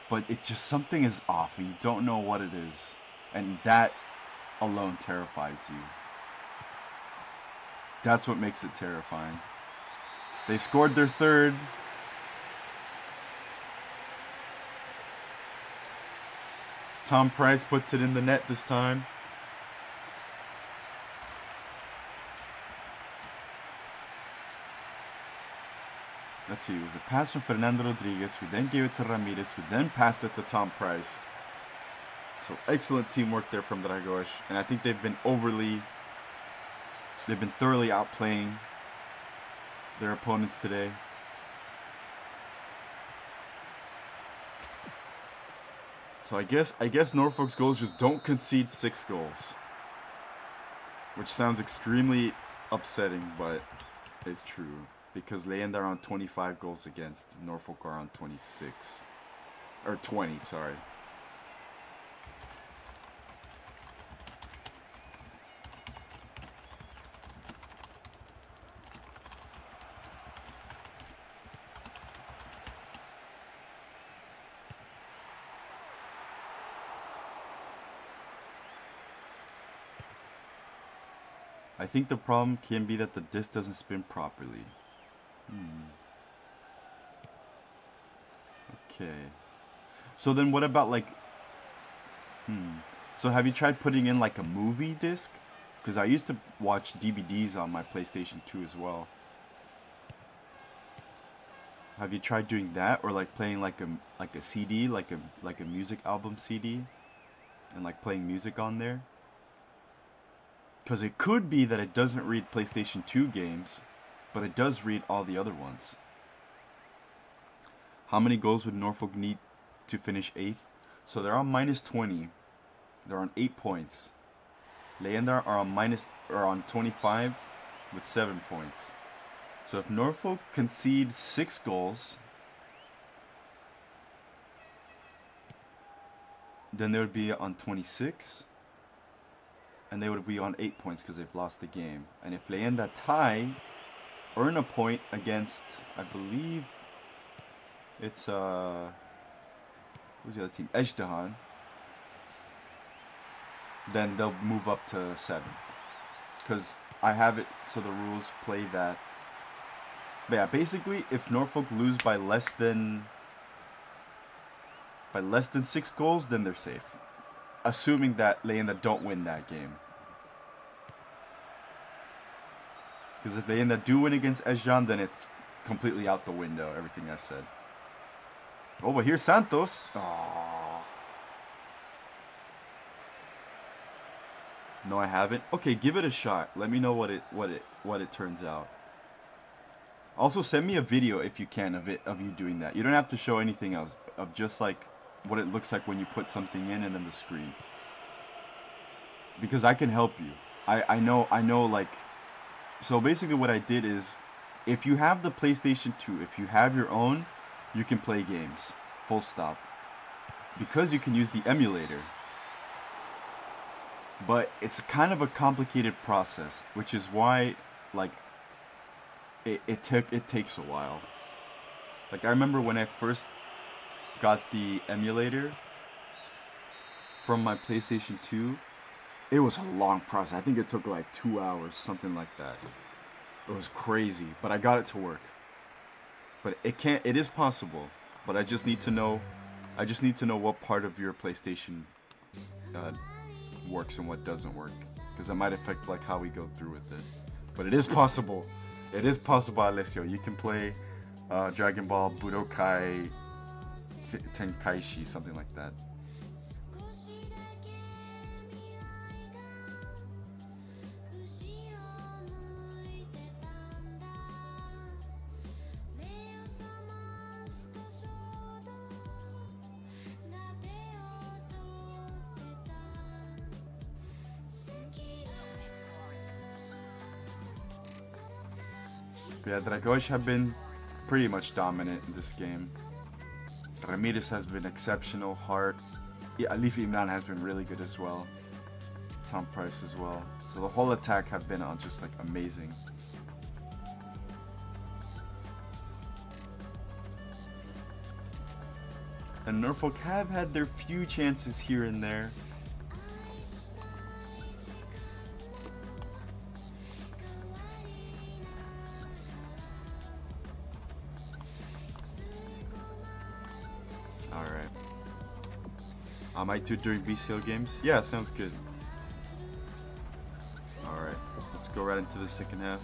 but it just, something is off and you don't know what it is. And that alone terrifies you. That's what makes it terrifying. They've scored their third. Tom Price puts it in the net this time. Let's see, it was a pass from Fernando Rodriguez, who then gave it to Ramirez, who then passed it to Tom Price. So excellent teamwork there from Dragões, and I think they've been thoroughly outplaying their opponents today. So I guess Norfolk's goals just don't concede 6 goals. Which sounds extremely upsetting, but it's true. Because Leyenda are on 25 goals against. Norfolk are on 26. Or 20, sorry. I think the problem can be that the disc doesn't spin properly. Okay. So then what about like... So have you tried putting in like a movie disc? Because I used to watch DVDs on my PlayStation 2 as well. Have you tried doing that, or like playing like a CD, like a music album CD, and like playing music on there? Because it could be that it doesn't read PlayStation 2 games, but it does read all the other ones. How many goals would Norfolk need to finish 8th? So they're on minus 20. They're on 8 points. Leyenda are on 25 with 7 points. So if Norfolk concedes 6 goals, then they would be on 26. And they would be on 8 points because they've lost the game. And if Leyenda tie, earn a point against, I believe, it's, who's the other team? Ezhdehan. Then they'll move up to 7th. Because I have it so the rules play that. But yeah, basically, if Norfolk lose by less than 6 goals, then they're safe. Assuming that Leyenda don't win that game. Because if Leyenda do win against Ezhdehan, then it's completely out the window, everything I said. Oh, but here's Santos. Aww. No, I haven't. Okay, give it a shot. Let me know what it turns out. Also, send me a video if you can of you doing that. You don't have to show anything else. Of just like what it looks like when you put something in and then the screen. Because I can help you. I know like... So basically what I did is, if you have the PlayStation 2, if you have your own, you can play games. Full stop. Because you can use the emulator. But it's kind of a complicated process, which is why, like, it takes a while. Like, I remember when I first got the emulator from my PlayStation 2, it was a long process. I think it took like 2 hours, something like that. It was crazy, but I got it to work. But it is possible, but I just need to know what part of your PlayStation works and what doesn't work, because that might affect like how we go through with it. But it is possible. It is possible, Alessio. You can play Dragon Ball Budokai Tenkaichi, something like that. Yeah, Dragões have been pretty much dominant in this game. Ramirez has been exceptional. Hart, yeah, Alifi Imran has been really good as well. Tom Price as well. So the whole attack have been on just like amazing. And Norfolk have had their few chances here and there. I might do during BCL games. Yeah, sounds good. Alright, let's go right into the second half.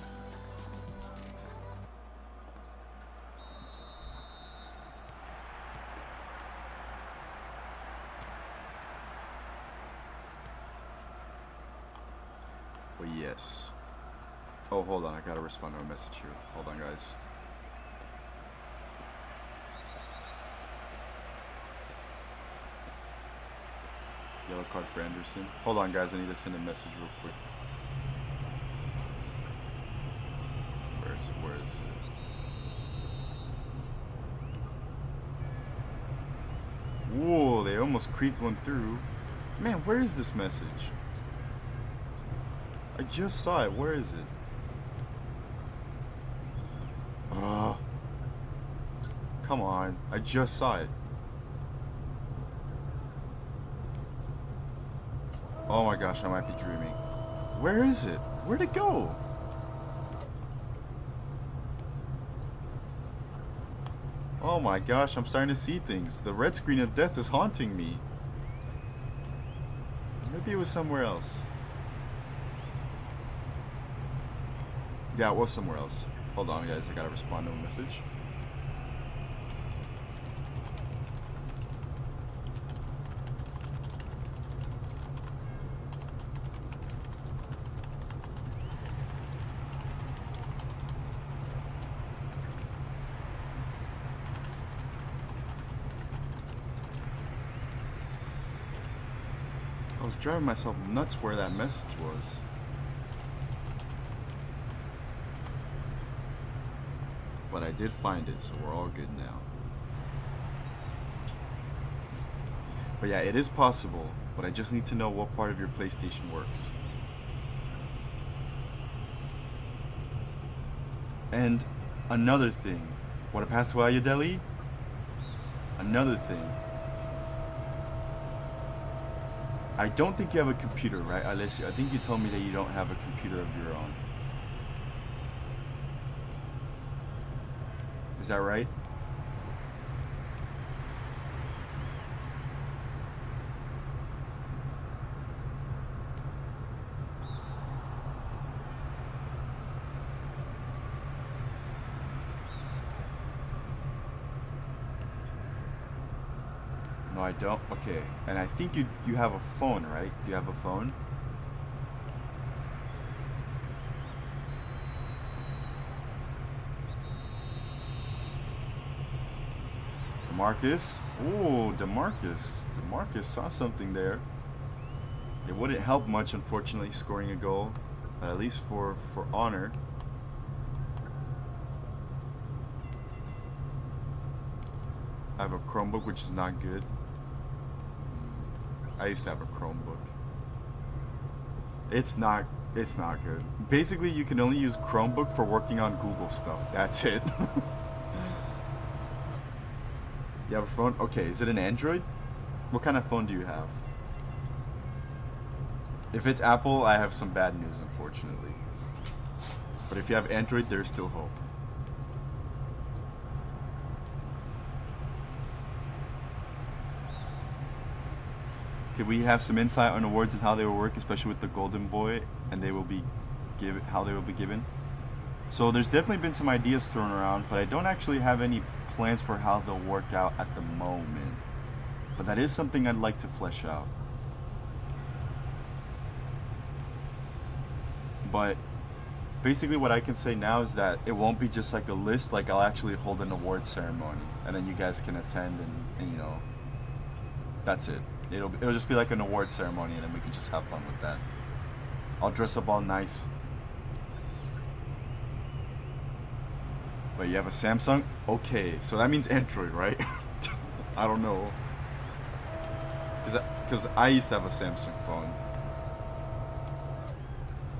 But yes. Oh, hold on, I gotta respond to a message here. Hold on, guys. Yellow card for Anderson. Hold on, guys. I need to send a message real quick. Where is it? Where is it? Whoa, they almost creeped one through. Man, where is this message? I just saw it. Where is it? Come on. I just saw it. Oh my gosh, I might be dreaming. Where is it? Where'd it go? Oh my gosh, I'm starting to see things. The red screen of death is haunting me. Maybe it was somewhere else. Yeah, it was somewhere else. Hold on, guys. I gotta respond to a message. I was driving myself nuts where that message was. But I did find it, so we're all good now. But yeah, it is possible, but I just need to know what part of your PlayStation works. And another thing. What a pass to Deli? Another thing. I don't think you have a computer, right, Alessio? I think you told me that you don't have a computer of your own. Is that right? No, I don't. Okay. And I think you have a phone, right? Do you have a phone? DeMarcus. Ooh, DeMarcus. DeMarcus saw something there. It wouldn't help much, unfortunately, scoring a goal. But at least for honor. I have a Chromebook, which is not good. I used to have a Chromebook. It's not good. Basically, you can only use Chromebook for working on Google stuff. That's it. You have a phone? Okay, is it an Android? What kind of phone do you have? If it's Apple, I have some bad news, unfortunately. But if you have Android, there's still hope. Could we have some insight on awards and how they will work, especially with the Golden Boy, and how they will be given? So there's definitely been some ideas thrown around, but I don't actually have any plans for how they'll work out at the moment. But that is something I'd like to flesh out. But basically what I can say now is that it won't be just like a list, like I'll actually hold an award ceremony, and then you guys can attend, and you know, that's it. It'll just be like an award ceremony, and then we can just have fun with that. I'll dress up all nice. Wait, you have a Samsung? Okay, so that means Android, right? I don't know. Because I used to have a Samsung phone.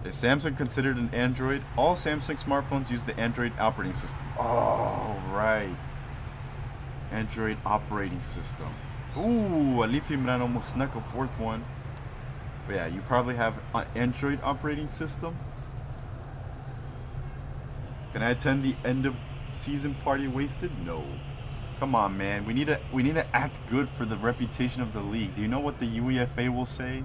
Is Samsung considered an Android? All Samsung smartphones use the Android operating system. Oh, right. Android operating system. Ooh, Alifi Imran almost snuck a fourth one. But yeah, you probably have an Android operating system. Can I attend the end of season party wasted? No. Come on, man. We need to act good for the reputation of the league. Do you know what the UEFA will say?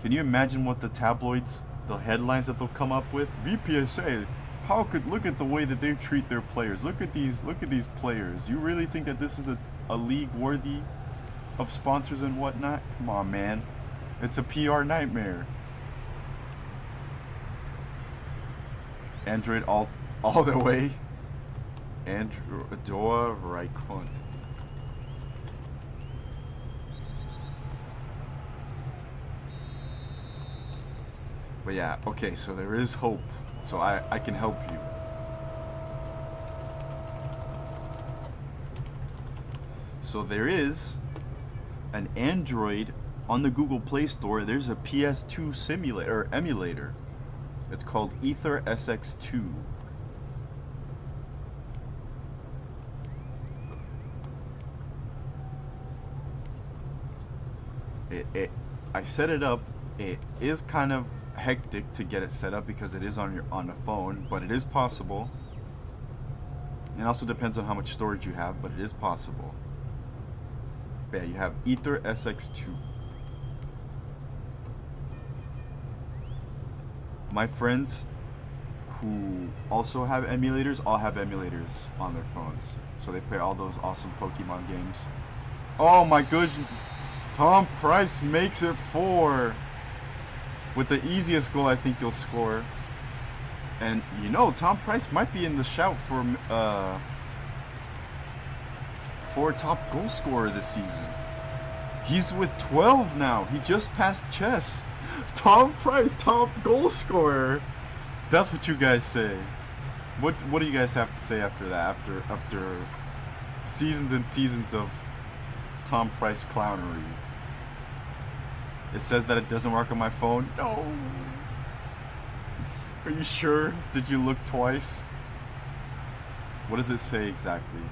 Can you imagine what the tabloids, the headlines that they'll come up with? VPSA, look at the way that they treat their players. Look at these players. You really think that this is a league worthy of sponsors and whatnot? Come on, man. It's a PR nightmare. Android all the way. Android Doa Raikkonen. But yeah, okay, so there is hope. So I can help you. So there is an Android on the Google Play Store. There's a PS2 simulator or emulator. It's called Ether SX2. I set it up. It is kind of hectic to get it set up because it is on the phone, but it is possible. It also depends on how much storage you have, but it is possible. But yeah, you have Ether SX2. My friends who also have emulators all have emulators on their phones, so they play all those awesome Pokemon games. Oh my goodness, Tom Price makes it 4 with the easiest goal I think you'll score. And you know, Tom Price might be in the shout for top goal scorer this season. He's with 12 now. He just passed Chess. Tom Price, top goal scorer. That's what you guys say. What do you guys have to say after that? After seasons and seasons of Tom Price clownery. It says that it doesn't work on my phone. No. Are you sure? Did you look twice? What does it say exactly?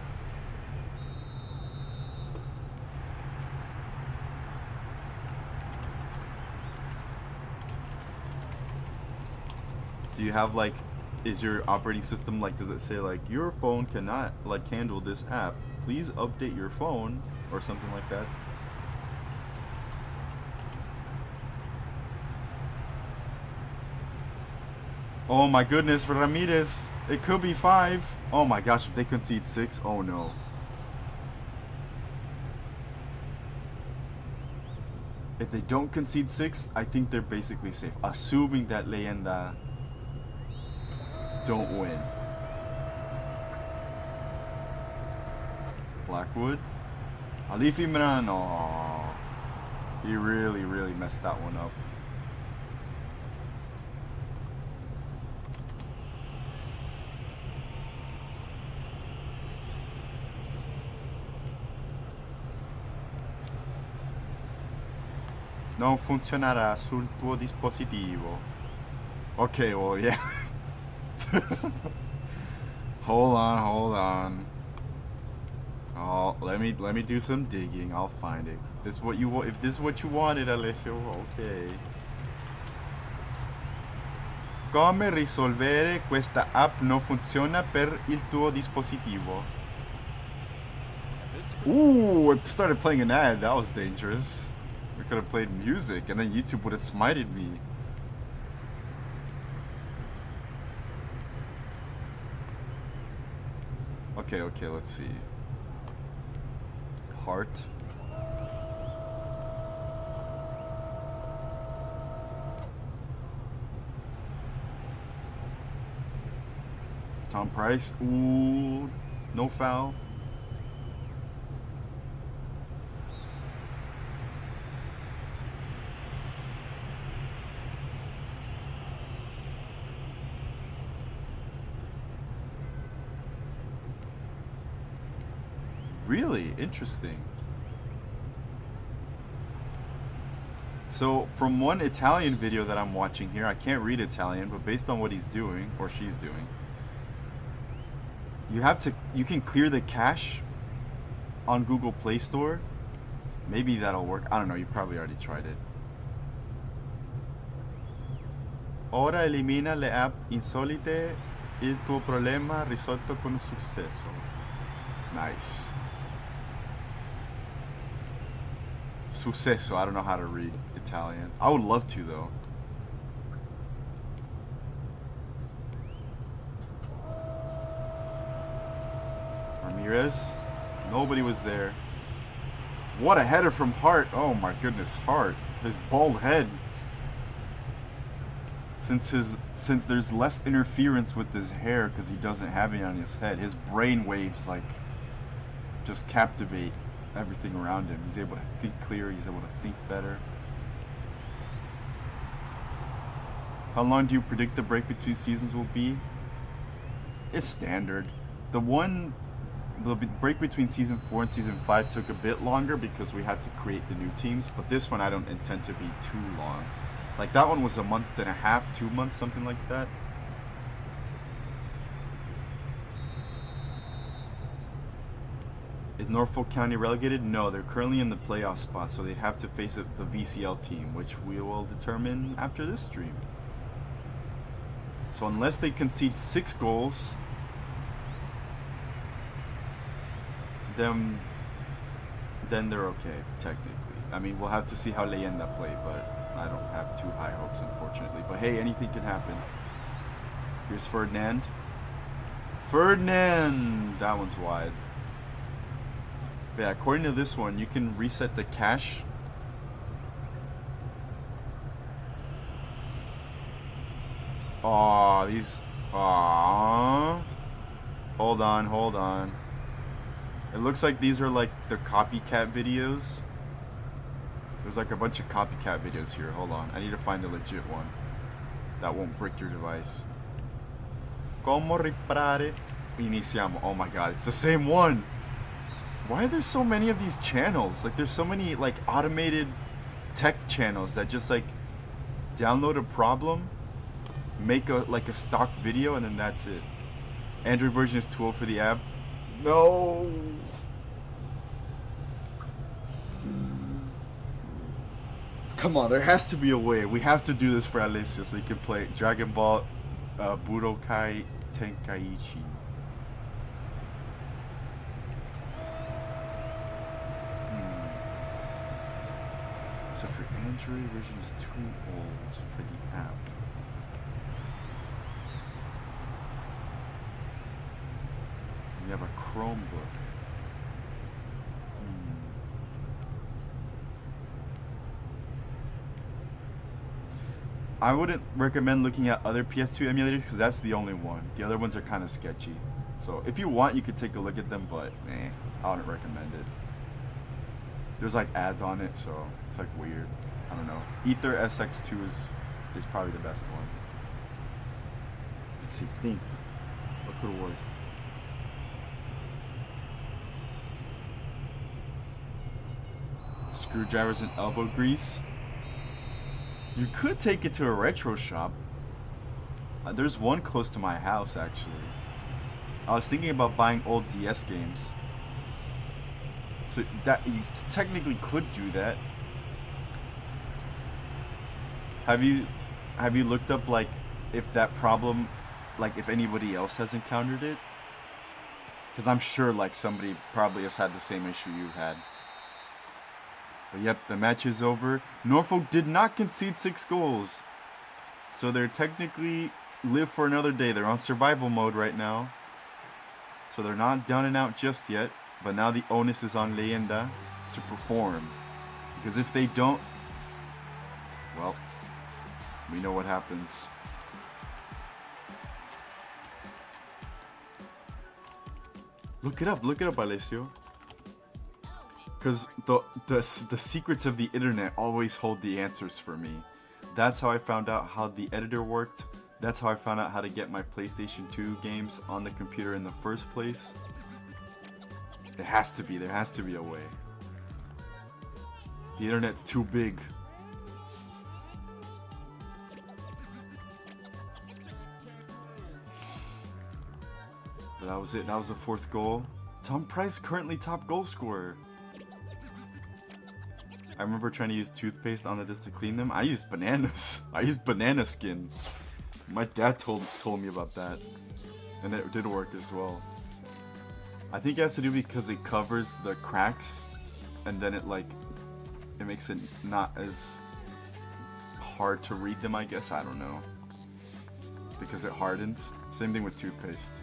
Do you have like, is your operating system like, does it say like, your phone cannot like handle this app, please update your phone, or something like that? Oh my goodness, Ramirez, it could be 5. Oh my gosh, if they concede 6, oh no. If they don't concede 6, I think they're basically safe, assuming that Leyenda don't win. Blackwood, Alifi Miran, oh, he really messed that one up. Non funzionerà sul tuo dispositivo. Okay, well, yeah. Hold on. Oh, let me do some digging. I'll find it. If this is what you wanted, Alessio, okay. Come risolvere questa app non funziona per il tuo dispositivo? Ooh, it started playing an ad. That was dangerous. We could have played music, and then YouTube would have smited me. Okay, let's see. Heart. Tom Price. Ooh, no foul. Really interesting. So from one Italian video that I'm watching here, I can't read Italian, but based on what he's doing or she's doing, you can clear the cache on Google Play Store. Maybe that'll work. I don't know, you probably already tried it. Ora elimina le app insolite, il tuo problema risolto con successo. Nice. Successo, I don't know how to read Italian. I would love to though. Ramirez, nobody was there. What a header from Hart. Oh my goodness, Hart. His bald head. Since there's less interference with his hair because he doesn't have it on his head, his brain waves like just captivate everything around him. He's able to think clear, he's able to think better. How long do you predict the break between seasons will be? It's standard. The break between season 4 and season 5 took a bit longer because we had to create the new teams, but this one I don't intend to be too long. Like that one was a month and a half, 2 months, something like that. Is Norfolk County relegated? No, they're currently in the playoff spot, so they'd have to face the VCL team, which we will determine after this stream. So unless they concede 6 goals, then they're okay, technically. I mean, we'll have to see how Leyenda play, but I don't have too high hopes, unfortunately. But hey, anything can happen. Here's Ferdinand. Ferdinand! That one's wide. But yeah, according to this one, you can reset the cash. Aw, these... Aww. Hold on. It looks like these are like the copycat videos. There's like a bunch of copycat videos here. Hold on. I need to find a legit one that won't brick your device. Como riparare? Iniciamo. Oh my god, it's the same one. Why are there so many of these channels? Like there's so many like automated tech channels that just like download a problem, make a stock video, and then that's it. Android version is too old for the app. No. Come on, there has to be a way. We have to do this for Alessio so he can play Dragon Ball Budokai Tenkaichi. So for Android version is too old for the app. We have a Chromebook. I wouldn't recommend looking at other PS2 emulators because that's the only one. The other ones are kind of sketchy. So if you want, you could take a look at them, but I wouldn't recommend it. There's like ads on it, so it's like weird. I don't know. Ether SX2 is probably the best one. Let's see, think. What could work? Screwdrivers and elbow grease. You could take it to a retro shop. There's one close to my house, actually. I was thinking about buying old DS games. So that you technically could do that. Have you looked up like if that problem, like if anybody else has encountered it? Because I'm sure like somebody probably has had the same issue you had. But yep, the match is over. Norfolk did not concede 6 goals. So they're technically live for another day. They're on survival mode right now. So they're not down and out just yet. But now the onus is on Leyenda to perform. Because if they don't, well, we know what happens. Look it up, Alessio. Because the secrets of the internet always hold the answers for me. That's how I found out how the editor worked. That's how I found out how to get my PlayStation 2 games on the computer in the first place. There has to be a way. The internet's too big. But that was it. That was the 4th goal. Tom Price currently top goal scorer. I remember trying to use toothpaste on the disc to clean them. I used bananas. I used banana skin. My dad told me about that. And it did work as well. I think it has to do because it covers the cracks. And then it makes it not as hard to read them, I guess. I don't know. Because it hardens. Same thing with toothpaste.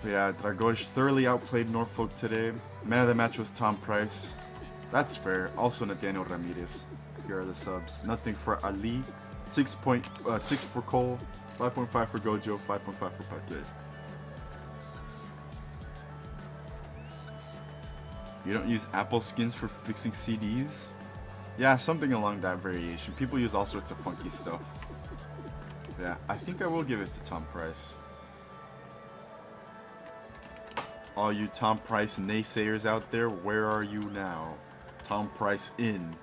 But yeah, Dragões thoroughly outplayed Norfolk today. Man of the match was Tom Price. That's fair. Also Nathaniel Ramirez. Here are the subs. Nothing for Ali. 6 for Cole. 5.5 for Gojo. 5.5 for Paquet. You don't use Apple skins for fixing CDs? Yeah, something along that variation. People use all sorts of funky stuff. Yeah, I think I will give it to Tom Price. All you Tom Price naysayers out there, where are you now? Tom Price in.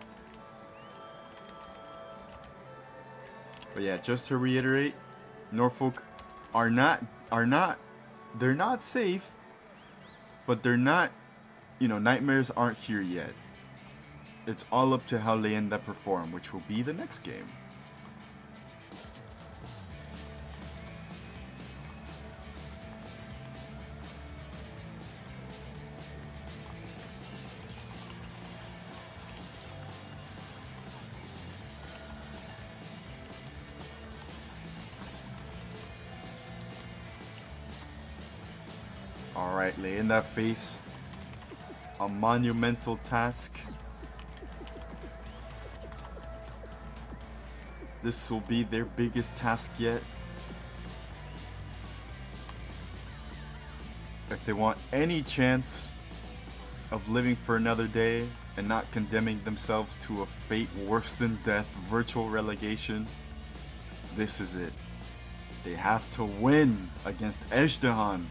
But yeah, just to reiterate, Norfolk they're not safe, but they're not, you know, nightmares aren't here yet. It's all up to how Leyenda perform, which will be the next game. Alright, Leyenda face a monumental task. This will be their biggest task yet. If they want any chance of living for another day and not condemning themselves to a fate worse than death, virtual relegation, this is it. They have to win against Ezhdehan.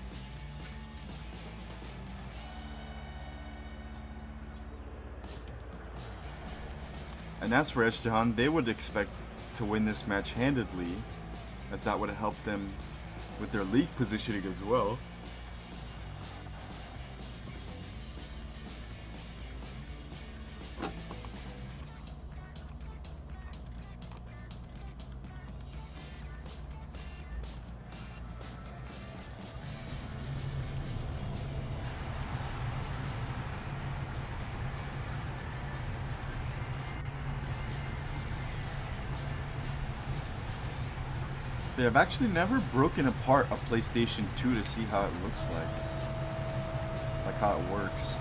And as for Ezhdehan, they would expect to win this match handedly, as that would have helped them with their league positioning as well. Yeah, I've actually never broken apart a PlayStation 2 to see how it looks like how it works.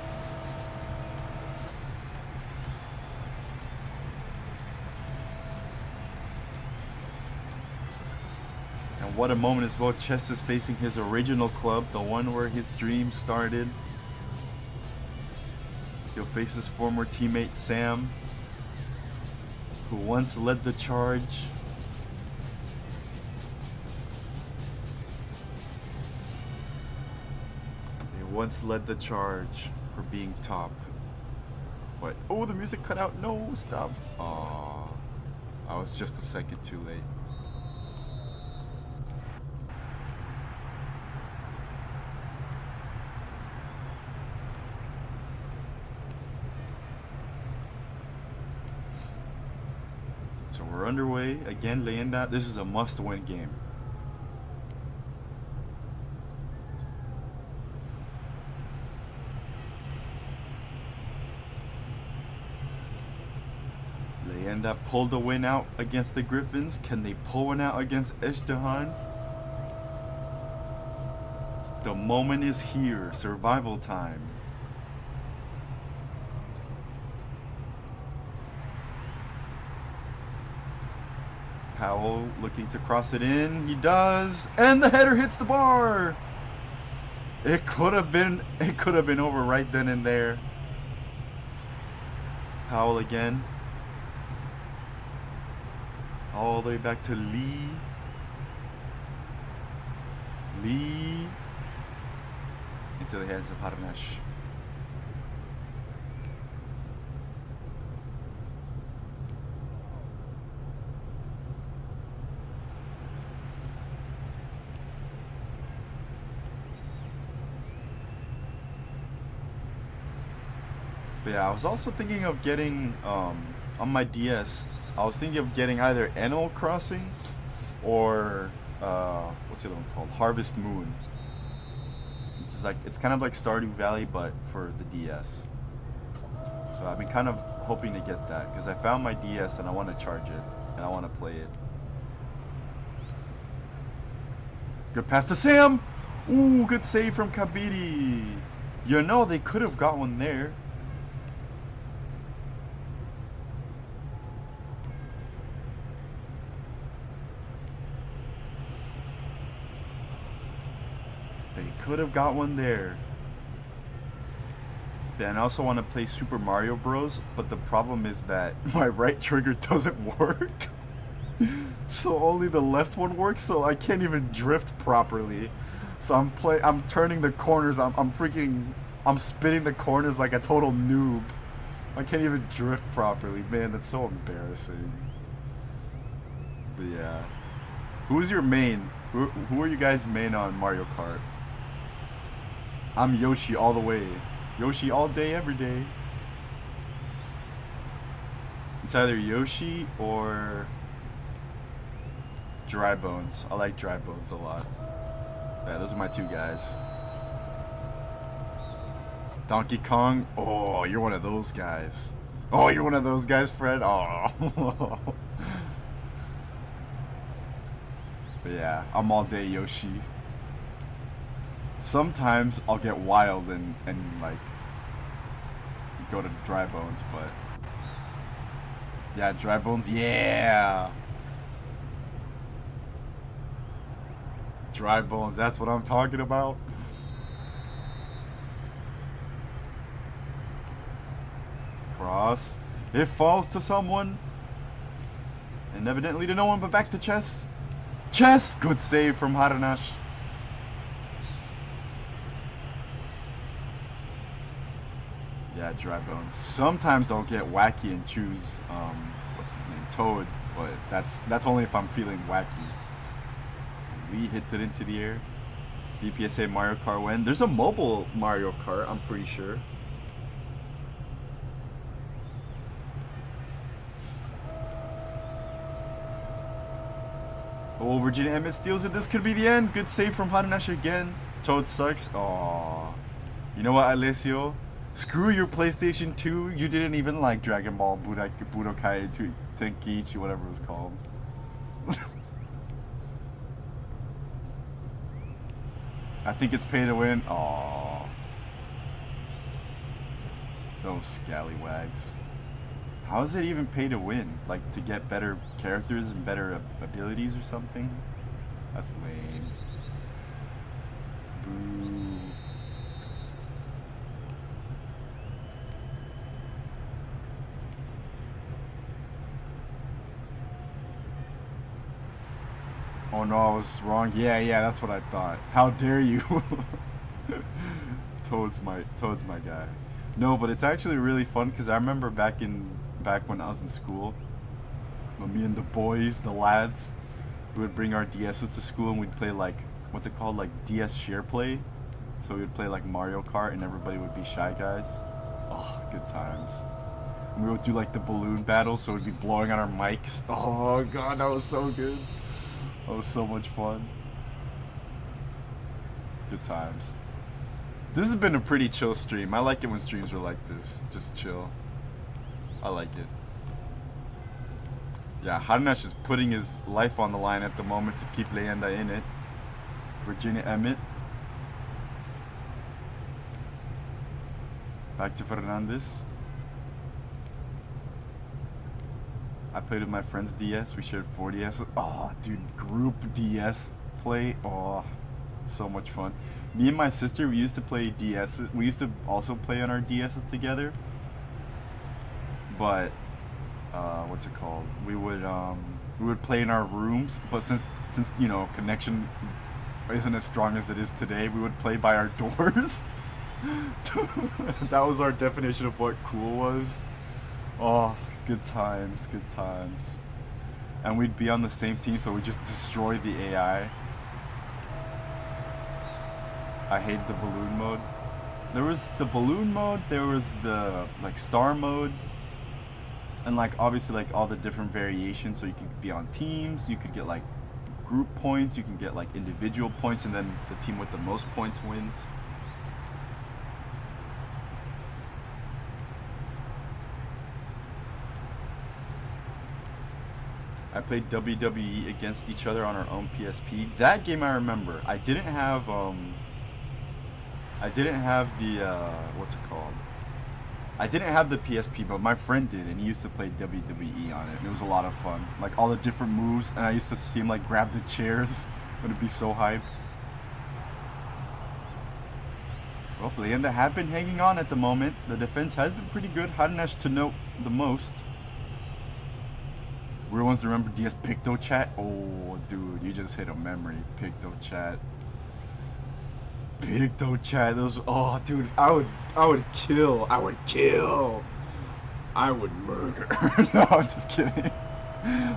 And what a moment as well. Chess is facing his original club, the one where his dream started. He'll face his former teammate Sam, who once led the charge. Once led the charge for being top. But oh, the music cut out. No, stop. Aww. I was just a second too late. So we're underway. Again, Leyenda. This is a must-win game. Leyenda pulled a win out against the Griffins. Can they pull one out against Ezhdehan? The moment is here. Survival time. Powell looking to cross it in. He does. And the header hits the bar. It could have been over right then and there. Powell again. All the way back to Lee. Lee. Into the hands of Harnash. But yeah, I was also thinking of getting, on my DS, I was thinking of getting either Animal Crossing or, what's the other one called? Harvest Moon. Which is like, it's kind of like Stardew Valley, but for the DS. So I've been kind of hoping to get that, because I found my DS and I want to charge it, and I want to play it. Good pass to Sam! Ooh, good save from Kabiri. You know, they could have got one there. They could have got one there. Yeah, and I also want to play Super Mario Bros. But the problem is that my right trigger doesn't work. So only the left one works, so I can't even drift properly. So I'm turning the corners, I'm spinning the corners like a total noob. I can't even drift properly. Man, that's so embarrassing. But yeah. Who's your main? Who are you guys main on Mario Kart? I'm Yoshi all the way. Yoshi all day, every day. It's either Yoshi or Dry Bones. I like Dry Bones a lot. Yeah, those are my two guys. Donkey Kong. Oh, you're one of those guys. Oh, you're one of those guys, Fred. Oh. But yeah, I'm all day Yoshi. Sometimes I'll get wild and like go to Dry Bones, but yeah, Dry Bones, yeah. Dry Bones, that's what I'm talking about. Cross. It falls to someone. And evidently to no one, but back to Chess. Chess! Good save from Haranash. Yeah, Dry Bones. Sometimes I'll get wacky and choose, what's his name? Toad. But that's only if I'm feeling wacky. Lee hits it into the air. VPSA Mario Kart win. There's a mobile Mario Kart, I'm pretty sure. Oh, Virginia Emmett steals it. This could be the end. Good save from Haranash again. Toad sucks. Aww. You know what, Alessio? Screw your PlayStation 2. You didn't even like Dragon Ball Budokai Tenkaichi, whatever it was called. I think it's pay to win. Aww. Those scallywags. How is it even pay to win? Like to get better characters and better abilities or something? That's lame. Boo. Oh no, I was wrong. Yeah, that's what I thought. How dare you? Toad's my guy. No, but it's actually really fun because I remember back when I was in school, when me and the boys, the lads, we would bring our DSs to school and we'd play like what's it called, like DS share play. So we would play like Mario Kart and everybody would be Shy Guys. Oh, good times. And we would do like the balloon battle, so we'd be blowing on our mics. Oh god, that was so good. That was so much fun. Good times. This has been a pretty chill stream. I like it when streams are like this. Just chill. I like it. Yeah, Haranash is putting his life on the line at the moment to keep Leyenda in it. Virginia Emmett. Back to Fernandez. I played with my friend's DS. We shared 4 DS. Oh, dude, group DS play. Oh, so much fun. Me and my sister, we used to play DS. We used to also play on our DSs together. But what's it called? We would play in our rooms. But since you know connection isn't as strong as it is today, we would play by our doors. That was our definition of what cool was. Oh, good times, good times. And we'd be on the same team, so we'd just destroy the AI. I hate the balloon mode. There was the balloon mode, there was the like star mode, and like obviously like all the different variations, so you could be on teams, you could get like group points, you can get like individual points, and then the team with the most points wins. I played WWE against each other on our own PSP. That game I remember. I didn't have the what's it called? I didn't have the PSP, but my friend did, and he used to play WWE on it. And it was a lot of fun. Like all the different moves, and I used to see him like grab the chairs. It would be so hype. Well, Leyenda have been hanging on at the moment. The defense has been pretty good. Harnash to note the most. Weird ones to remember DS Picto Chat. Oh, dude, you just hit a memory. Picto Chat. Picto Chat. Those. Oh, dude, I would kill. I would kill. I would murder. No, I'm just kidding.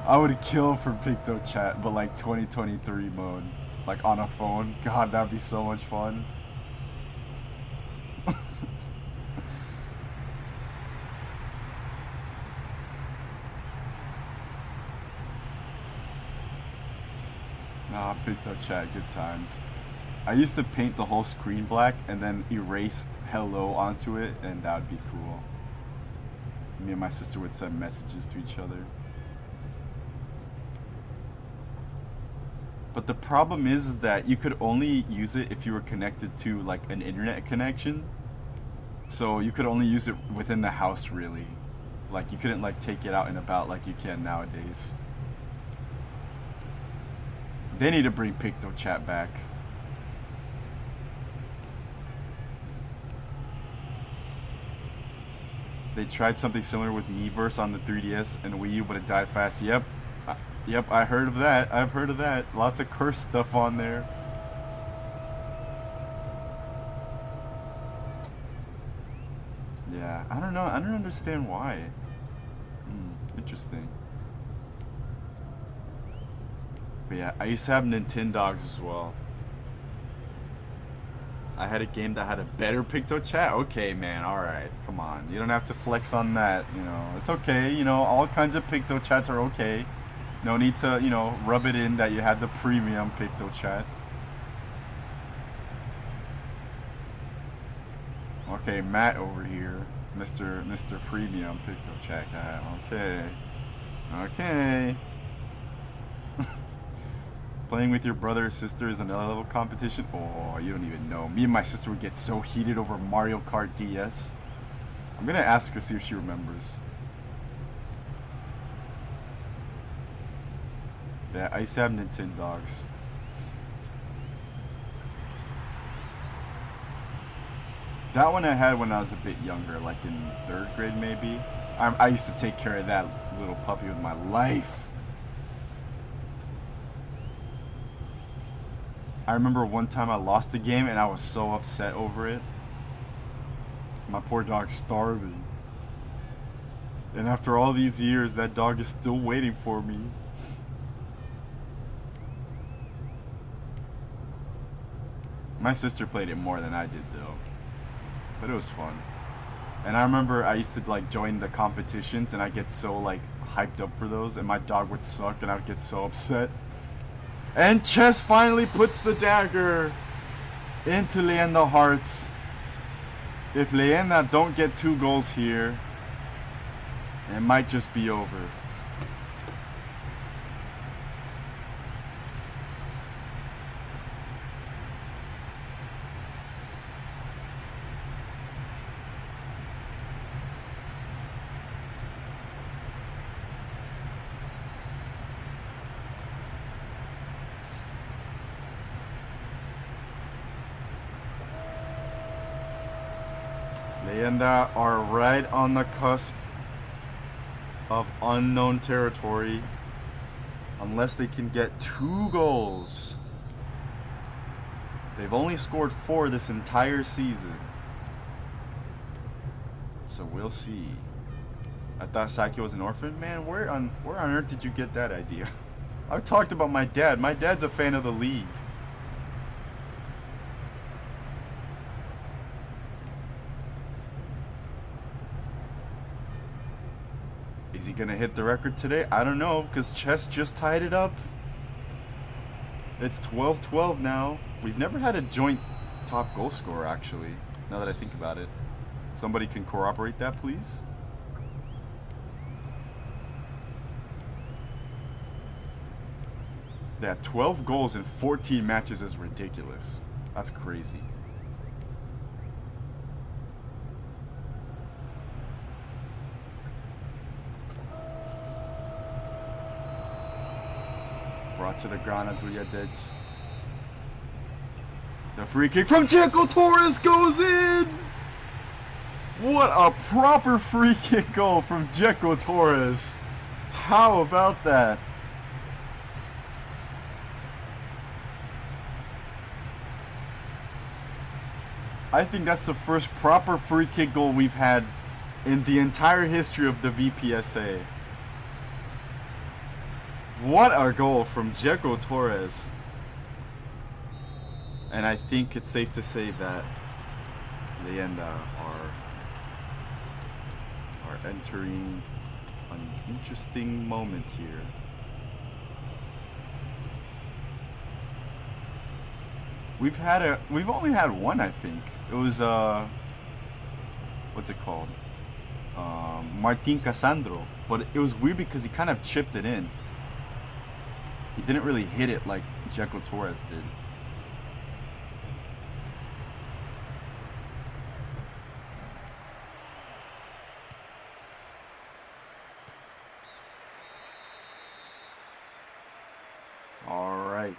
I would kill for Picto Chat, but like 2023 mode, like on a phone. God, that'd be so much fun. Nah, Picto Chat, good times. I used to paint the whole screen black and then erase hello onto it, and that would be cool. Me and my sister would send messages to each other. But the problem is that you could only use it if you were connected to like an internet connection. So you could only use it within the house, really. Like you couldn't like take it out and about like you can nowadays. They need to bring Picto Chat back. They tried something similar with Miiverse on the 3DS and Wii U, but it died fast. Yep. Yep, I heard of that. I've heard of that. Lots of curse stuff on there. Yeah, I don't know. I don't understand why. Interesting. But yeah, I used to have Nintendogs as well. I had a game that had a better Picto Chat. Okay, man, alright. Come on. You don't have to flex on that, you know. It's okay, you know, all kinds of Picto Chats are okay. No need to, you know, rub it in that you had the premium Picto Chat. Okay, Matt over here. Mr. Premium Picto Chat guy. Okay. Okay. Playing with your brother or sister is another level competition? Oh, you don't even know. Me and my sister would get so heated over Mario Kart DS. I'm gonna ask her, see if she remembers. Yeah, I used to have Nintendogs. That one I had when I was a bit younger, like in 3rd grade maybe. I used to take care of that little puppy with my life. I remember one time I lost a game and I was so upset over it. My poor dog's starving. And after all these years, that dog is still waiting for me. My sister played it more than I did though. But it was fun. And I remember I used to like join the competitions and I get so like hyped up for those and my dog would suck and I would get so upset. And Chess finally puts the dagger into Leyenda hearts. If Leyenda don't get 2 goals here, it might just be over. Leyenda are right on the cusp of unknown territory unless they can get 2 goals. They've only scored 4 this entire season. So we'll see. I thought Saki was an orphan? Man, where on earth did you get that idea? I've talked about my dad. My dad's a fan of the league. Is he gonna hit the record today? I don't know, because Chess just tied it up. It's 12-12 now. We've never had a joint top goal scorer, actually, now that I think about it. Somebody can corroborate that, please? Yeah, 12 goals in 14 matches is ridiculous. That's crazy. Brought to the ground as Leyenda did. The free kick from Checo Torres goes in! What a proper free kick goal from Checo Torres. How about that? I think that's the first proper free kick goal we've had in the entire history of the VPSA. What a goal from Checo Torres. And I think it's safe to say that Leyenda are entering an interesting moment here. We've only had one, I think. It was what's it called? Martin Cassandro. But it was weird because he kind of chipped it in. He didn't really hit it like Checo Torres did. All right.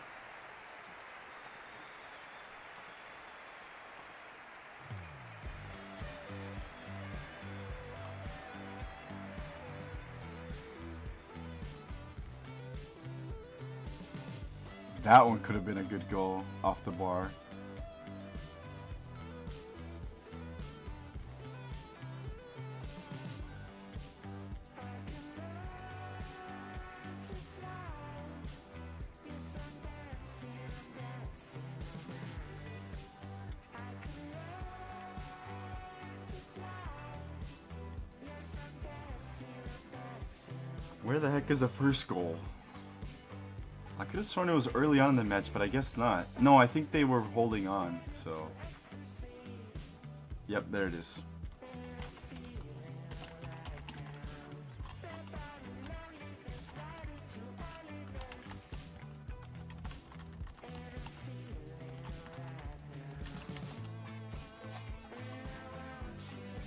That one could have been a good goal off the bar. Where the heck is the first goal? I could have sworn it was early on in the match, but I guess not. No, I think they were holding on, so... Yep, there it is.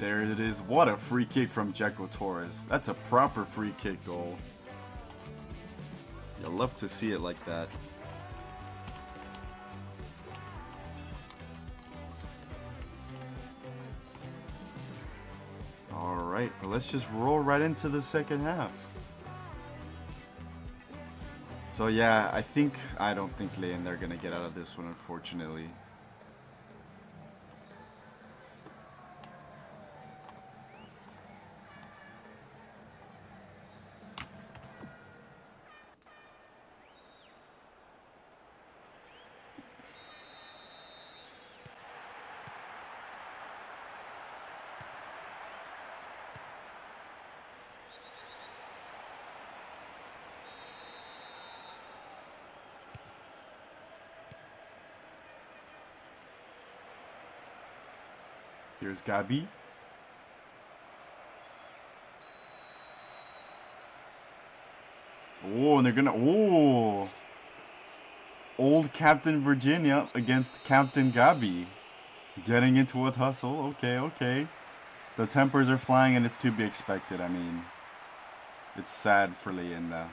There it is. What a free kick from Checo Torres. That's a proper free kick goal. You'll love to see it like that. Alright, well, let's just roll right into the second half. So yeah, I don't think Leyenda are gonna get out of this one, unfortunately. Here's Ghabr. Oh, and they're gonna... Oh! Old Captain Virginia against Captain Ghabr. Getting into a tussle. Okay, okay. The tempers are flying and it's to be expected. I mean, it's sad for Leyenda.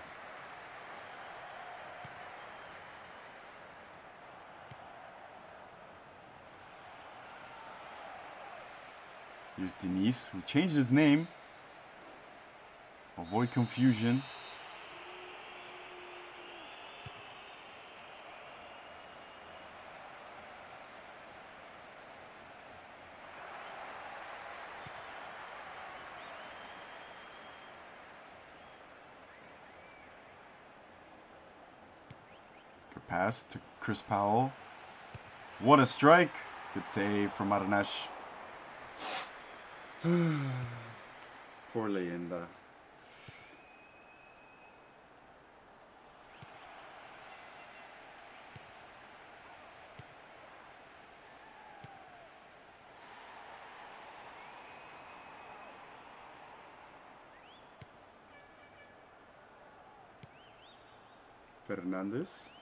Here's Denise, who changed his name. Avoid confusion. Good pass to Chris Powell. What a strike! Good save from Arnash. Poor Leyenda. Fernandez.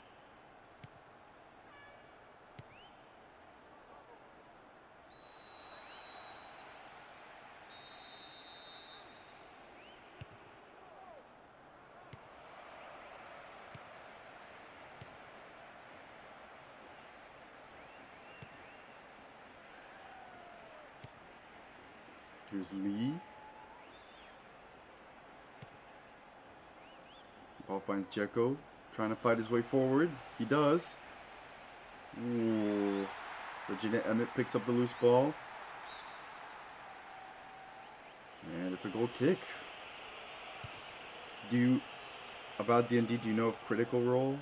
Here's Lee. Ball finds Dzeko, trying to fight his way forward. He does. Ooh. Regina Emmett picks up the loose ball. And it's a goal kick. About D&D, do you know of Critical Role?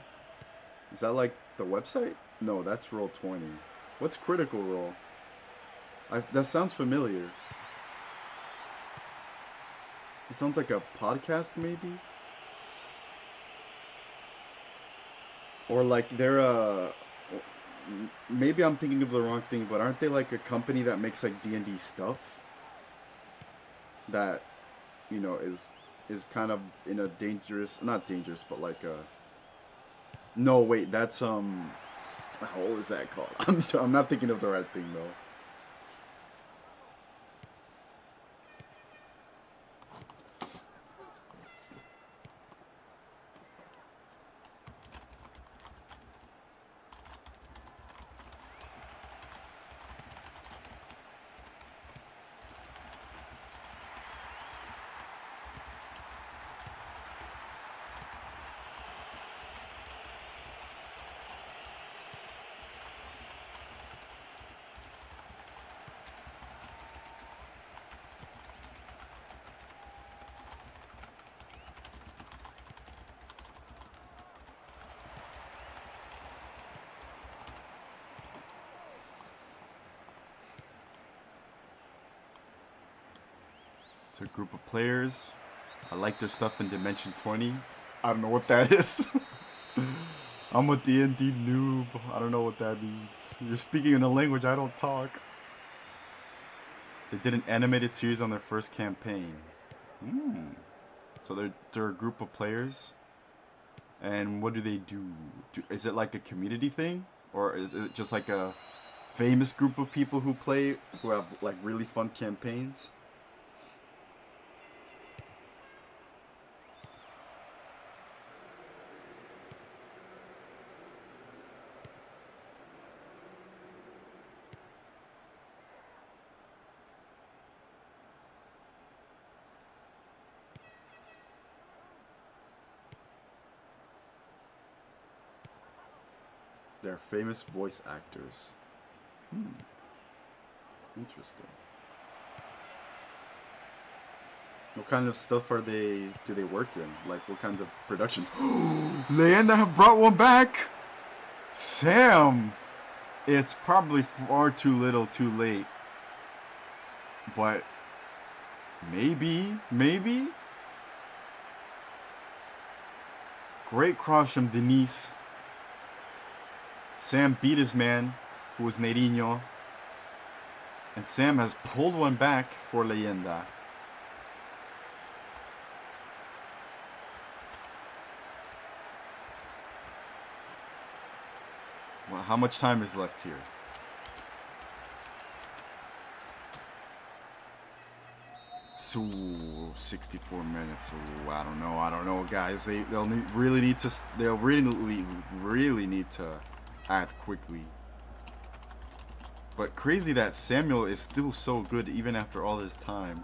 Is that like the website? No, that's Roll20. What's Critical Role? That sounds familiar. It sounds like a podcast, maybe? Or like they're maybe I'm thinking of the wrong thing, but aren't they like a company that makes like D&D stuff? That, you know, is kind of in a dangerous, not dangerous, but like a... No, wait, that's, what is that called? I'm not thinking of the right thing, though. It's a group of players. I like their stuff in Dimension 20. I don't know what that is. I'm a D&D noob. I don't know what that means. You're speaking in a language I don't talk. They did an animated series on their first campaign. So they're a group of players. And what do they do? Is it like a community thing? Or is it just like a famous group of people who play, who have like really fun campaigns? They're famous voice actors. Interesting. What kind of stuff do they work in? Like, what kinds of productions? Leyenda have brought one back! Sam! It's probably far too little too late. But maybe? Great cross from Denise. Sam beat his man, who was Neirinho. And Sam has pulled one back for Leyenda. Well, how much time is left here? So 64 minutes. Oh, I don't know, guys. They'll really need to act quickly. But crazy that Samuel is still so good even after all this time.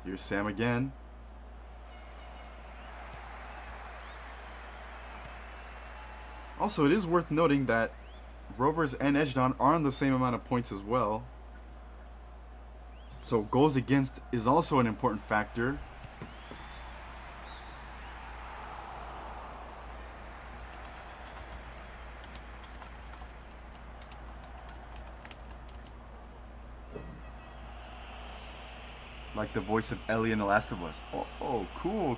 Here's Sam again. Also, it is worth noting that Rovers and Ezhdehan are on the same amount of points as well. So goals against is also an important factor. Like the voice of Ellie in The Last of Us. Oh, cool.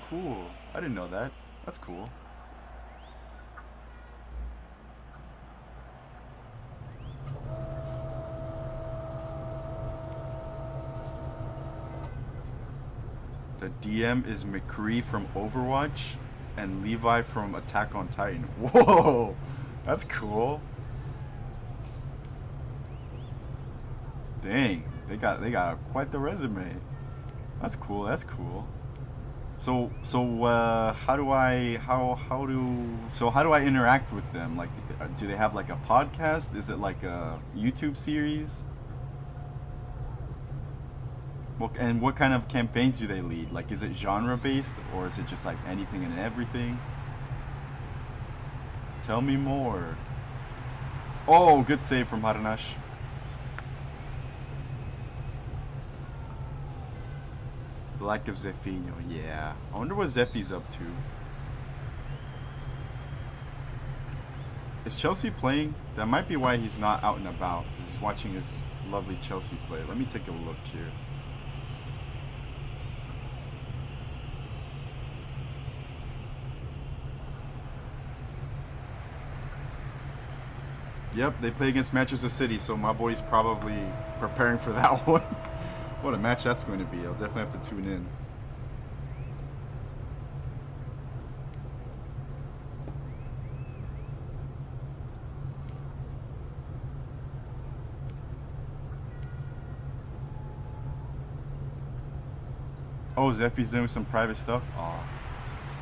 I didn't know that. That's cool. The DM is McCree from Overwatch and Levi from Attack on Titan. Whoa, that's cool. Dang, they got quite the resume. That's cool. So how do I interact with them? Like, do they have like a podcast? Is it like a YouTube series? And what kind of campaigns do they lead? Like, is it genre-based, or is it just like anything and everything? Tell me more. Oh, good save from Harnash. The lack of Zefinho, yeah. I wonder what Zeffy's up to. Is Chelsea playing? That might be why he's not out and about, because he's watching his lovely Chelsea play. Let me take a look here. Yep, they play against Manchester City, so my boy's probably preparing for that one. What a match that's going to be. I'll definitely have to tune in. Oh, Zeffy's doing some private stuff? Aw.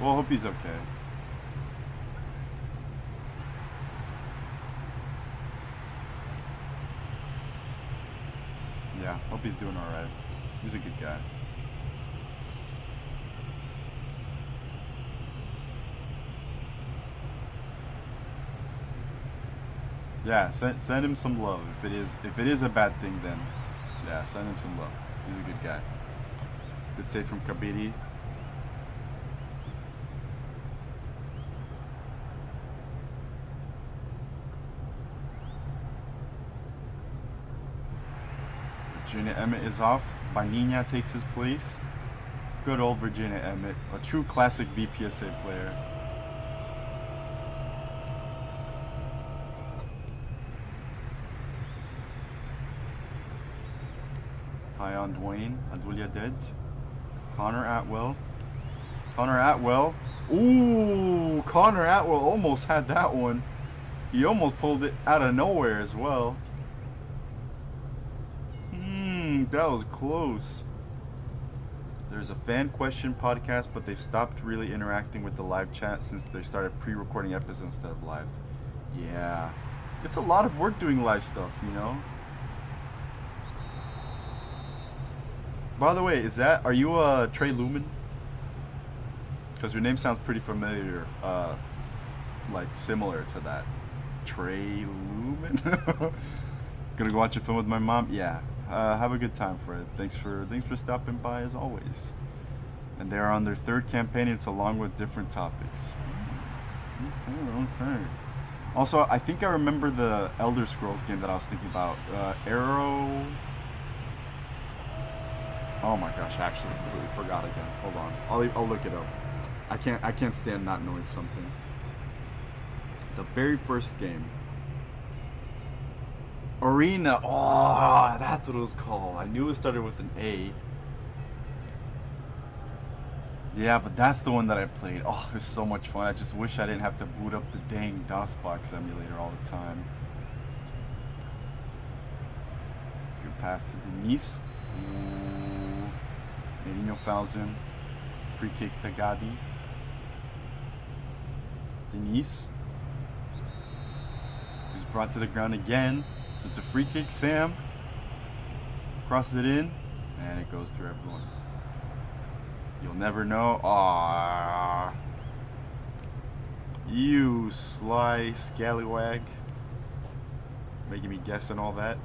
Well, I hope he's okay. Yeah, hope he's doing alright. He's a good guy. Yeah, send him some love. If it is a bad thing, then yeah, send him some love. He's a good guy. Good save from Kabiri. Virginia Emmett is off. Banina takes his place. Good old Virginia Emmett, a true classic BPSA player. Tyon Dwayne, Adulia dead. Connor Atwell. Connor Atwell. Ooh, Connor Atwell almost had that one. He almost pulled it out of nowhere as well. That was close. There's a fan question podcast, but they've stopped really interacting with the live chat since they started pre-recording episodes instead of live. Yeah. It's a lot of work doing live stuff, you know? By the way, are you Trey Lumen? Because your name sounds pretty familiar, like similar to that. Trey Lumen? Gonna go watch a film with my mom? Yeah. Have a good time, Fred. Thanks for stopping by as always. And they're on their third campaign. It's along with different topics. Okay. Also, I think I remember the Elder Scrolls game that I was thinking about. Arrow. Oh my gosh! I actually completely forgot again. Hold on. I'll look it up. I can't stand not knowing something. The very first game. Arena. Oh, that's what it was called. I knew it started with an A. Yeah, but that's the one that I played. Oh, it was so much fun. I just wish I didn't have to boot up the dang DOSBox emulator all the time. Good pass to Denise. Ooh. Mourinho fouls him. Free kick to Gabi. Denise. He's brought to the ground again. So it's a free kick. Sam crosses it in, and it goes through everyone. You'll never know. Ah, you sly scallywag, making me guess and all that.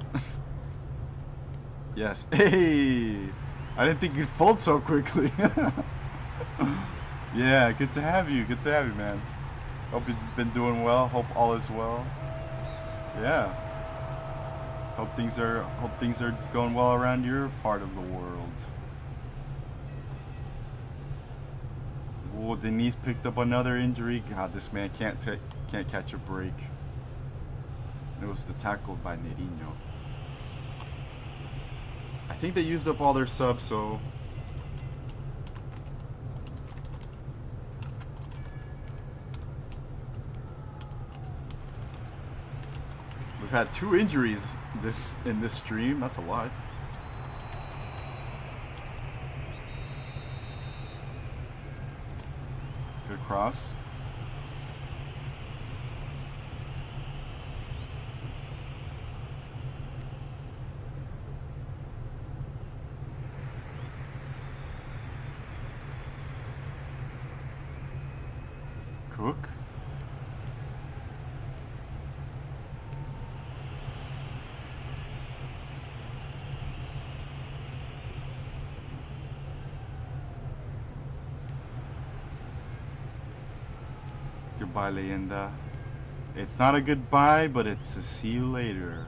Yes. Hey, I didn't think you'd fold so quickly. Yeah, good to have you. Good to have you, man. Hope you've been doing well. Hope all is well. Yeah. Hope things are going well around your part of the world. Oh, Denise picked up another injury. God, this man can't catch a break. It was the tackle by Mourinho. I think they used up all their subs, so we've had 2 injuries in this stream. That's a lot. Good cross. hook. Goodbye, Leyenda. It's not a goodbye, but it's a see you later.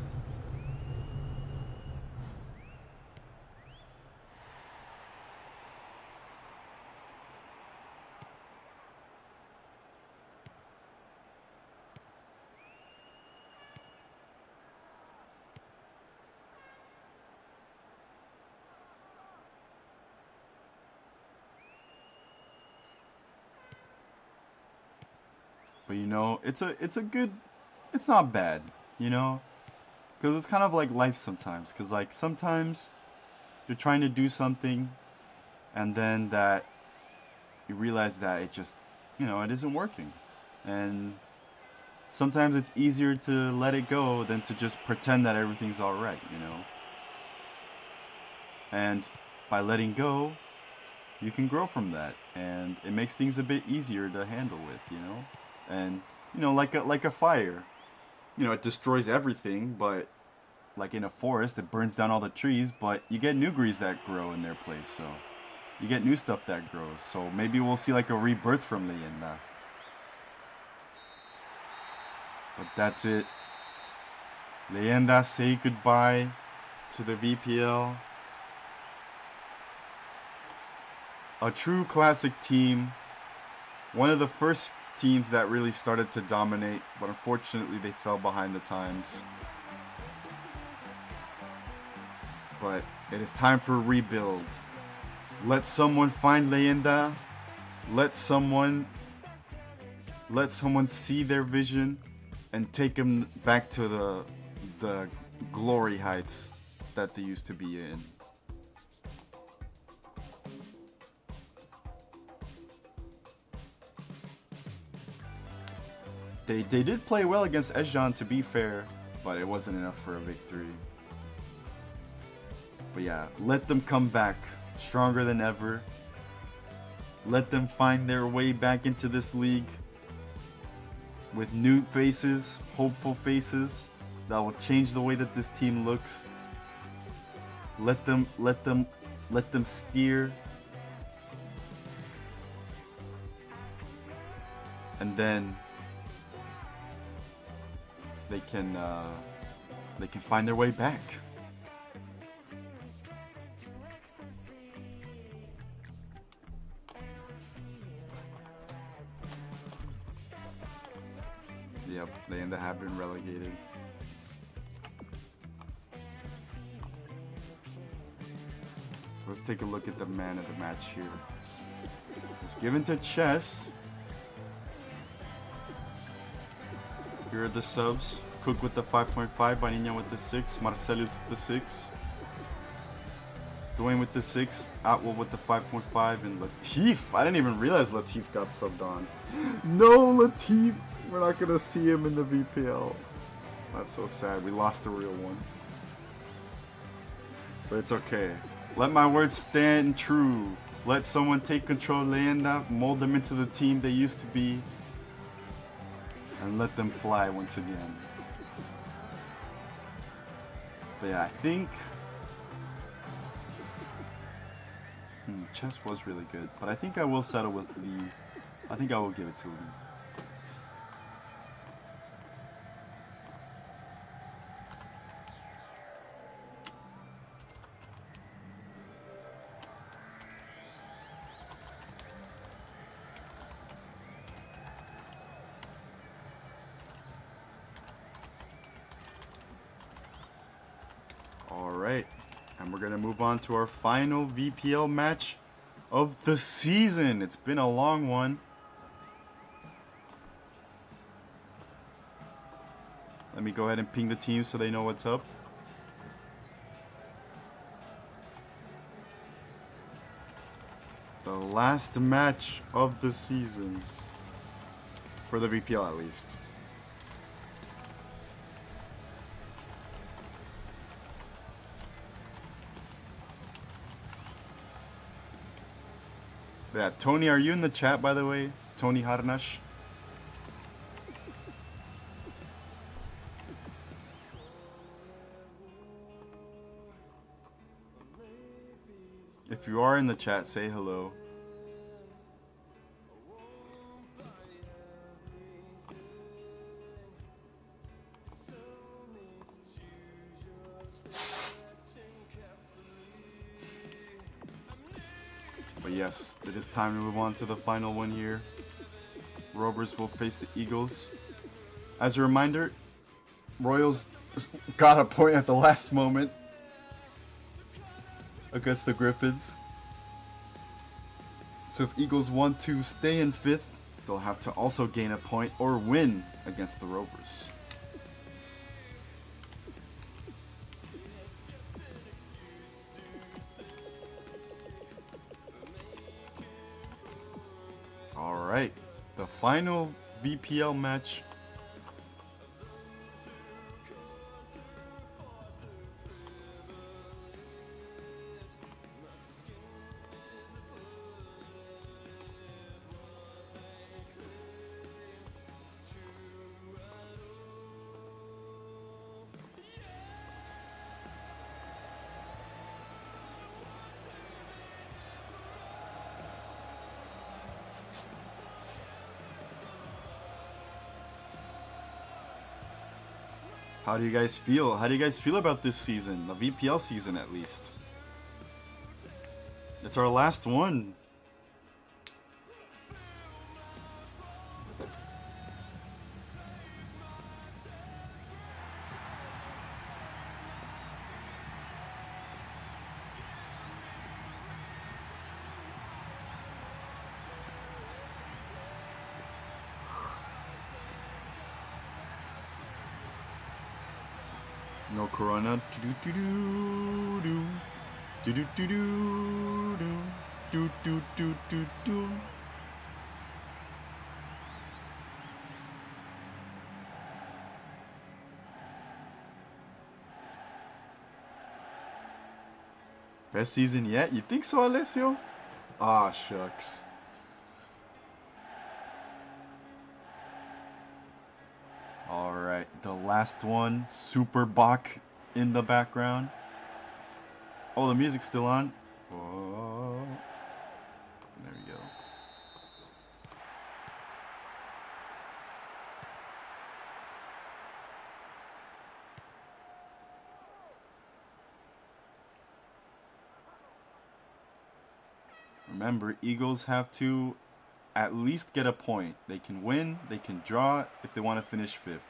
But you know, it's not bad, you know, because it's kind of like life sometimes. Because like sometimes you're trying to do something, and then that you realize that it just, you know, it isn't working, and sometimes it's easier to let it go than to just pretend that everything's all right, you know. And by letting go, you can grow from that, and it makes things a bit easier to handle with, you know. And you know, like a fire, you know, it destroys everything, but like in a forest, it burns down all the trees, but you get new trees that grow in their place, so you get new stuff that grows. So maybe we'll see like a rebirth from Leyenda. But that's it. Leyenda say goodbye to the VPL. A true classic team. One of the first teams that really started to dominate, but unfortunately they fell behind the times. But it is time for a rebuild. Let someone find Leyenda. Let someone see their vision and take them back to the glory heights that they used to be in. They did play well against Ezhdehan, to be fair, but it wasn't enough for a victory. But yeah, let them come back stronger than ever. Let them find their way back into this league with new faces, hopeful faces that will change the way that this team looks. Let them steer, and then they can find their way back. Yep, Leyenda have been relegated. Let's take a look at the man of the match here. It's given to Chess. Here are the subs. Cook with the 5.5, Banina with the 6, Marcellus with the 6, Dwayne with the 6, Atwell with the 5.5, and Latif. I didn't even realize Latif got subbed on. No, Latif! We're not gonna see him in the VPL. That's so sad. We lost the real one. But it's okay. Let my words stand true. Let someone take control of Leyenda, mold them into the team they used to be, and let them fly once again. But yeah, I think Chess was really good, but I think I will settle with Lee. I think I will give it to Lee. Alright, and we're going to move on to our final VPL match of the season. It's been a long one. Let me go ahead and ping the team so they know what's up. The last match of the season. For the VPL at least. Yeah, Tony, are you in the chat, by the way? Tony Harnash? If you are in the chat, say hello. But yes, it is time to move on to the final one here. Rovers will face the Eagles. As a reminder, Royals got a point at the last moment against the Griffins. So if Eagles want to stay in 5th, they'll have to also gain a point or win against the Rovers. Alright, the final VPL match. How do you guys feel? How do you guys feel about this season? The VPL season, at least. It's our last one. No Corona. Best season yet? You think so, Alessio? Ah, shucks. Alright, the last one. Super Bach in the background. Oh, the music's still on. Oh. There we go. Remember, Eagles have to at least get a point. They can win, they can draw if they want to finish 5th.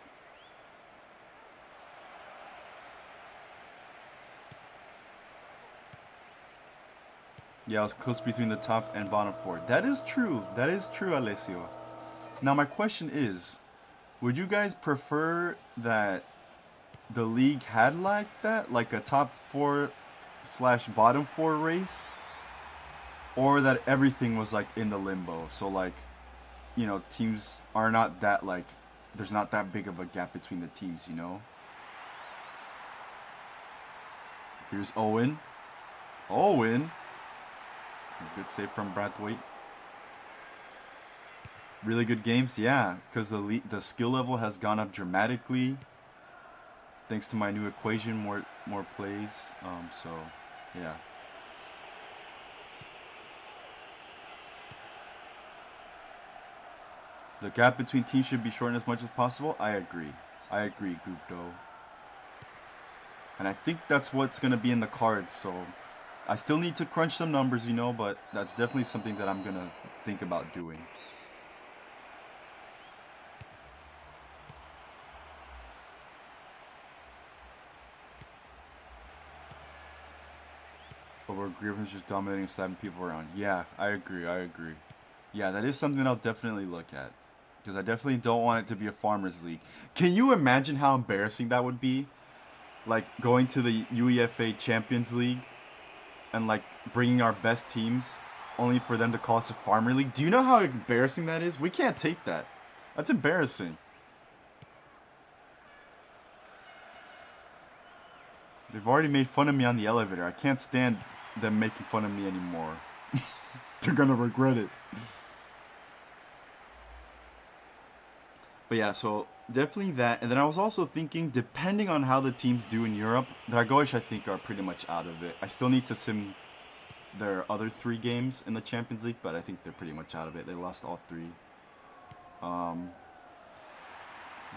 Yeah, it was close between the top and bottom 4. That is true. That is true, Alessio. Now, my question is, would you guys prefer that the league had like that? Like a top 4/bottom 4 race? Or that everything was like in the limbo? So like, you know, teams are not that like, there's not that big of a gap between the teams, you know? Here's Owen. Owen. Good save from Brathwaite. Really good games, yeah, because the skill level has gone up dramatically. Thanks to my new equation, more plays. So yeah. The gap between teams should be shortened as much as possible. I agree. I agree, Gupto. And I think that's what's gonna be in the cards. So I still need to crunch some numbers, you know, but that's definitely something that I'm gonna think about doing. Over Griffins just dominating, slapping people around. Yeah, I agree. I agree. Yeah, that is something I'll definitely look at. Because I definitely don't want it to be a farmers league. Can you imagine how embarrassing that would be? Like going to the UEFA Champions League and like bringing our best teams only for them to call us a farmer league. Do you know how embarrassing that is? We can't take that. That's embarrassing. They've already made fun of me on the elevator. I can't stand them making fun of me anymore. They're gonna regret it. But yeah, so definitely that. And then I was also thinking, depending on how the teams do in Europe, Dragões I think are pretty much out of it. I still need to sim their other 3 games in the Champions League, but I think they're pretty much out of it. They lost all 3.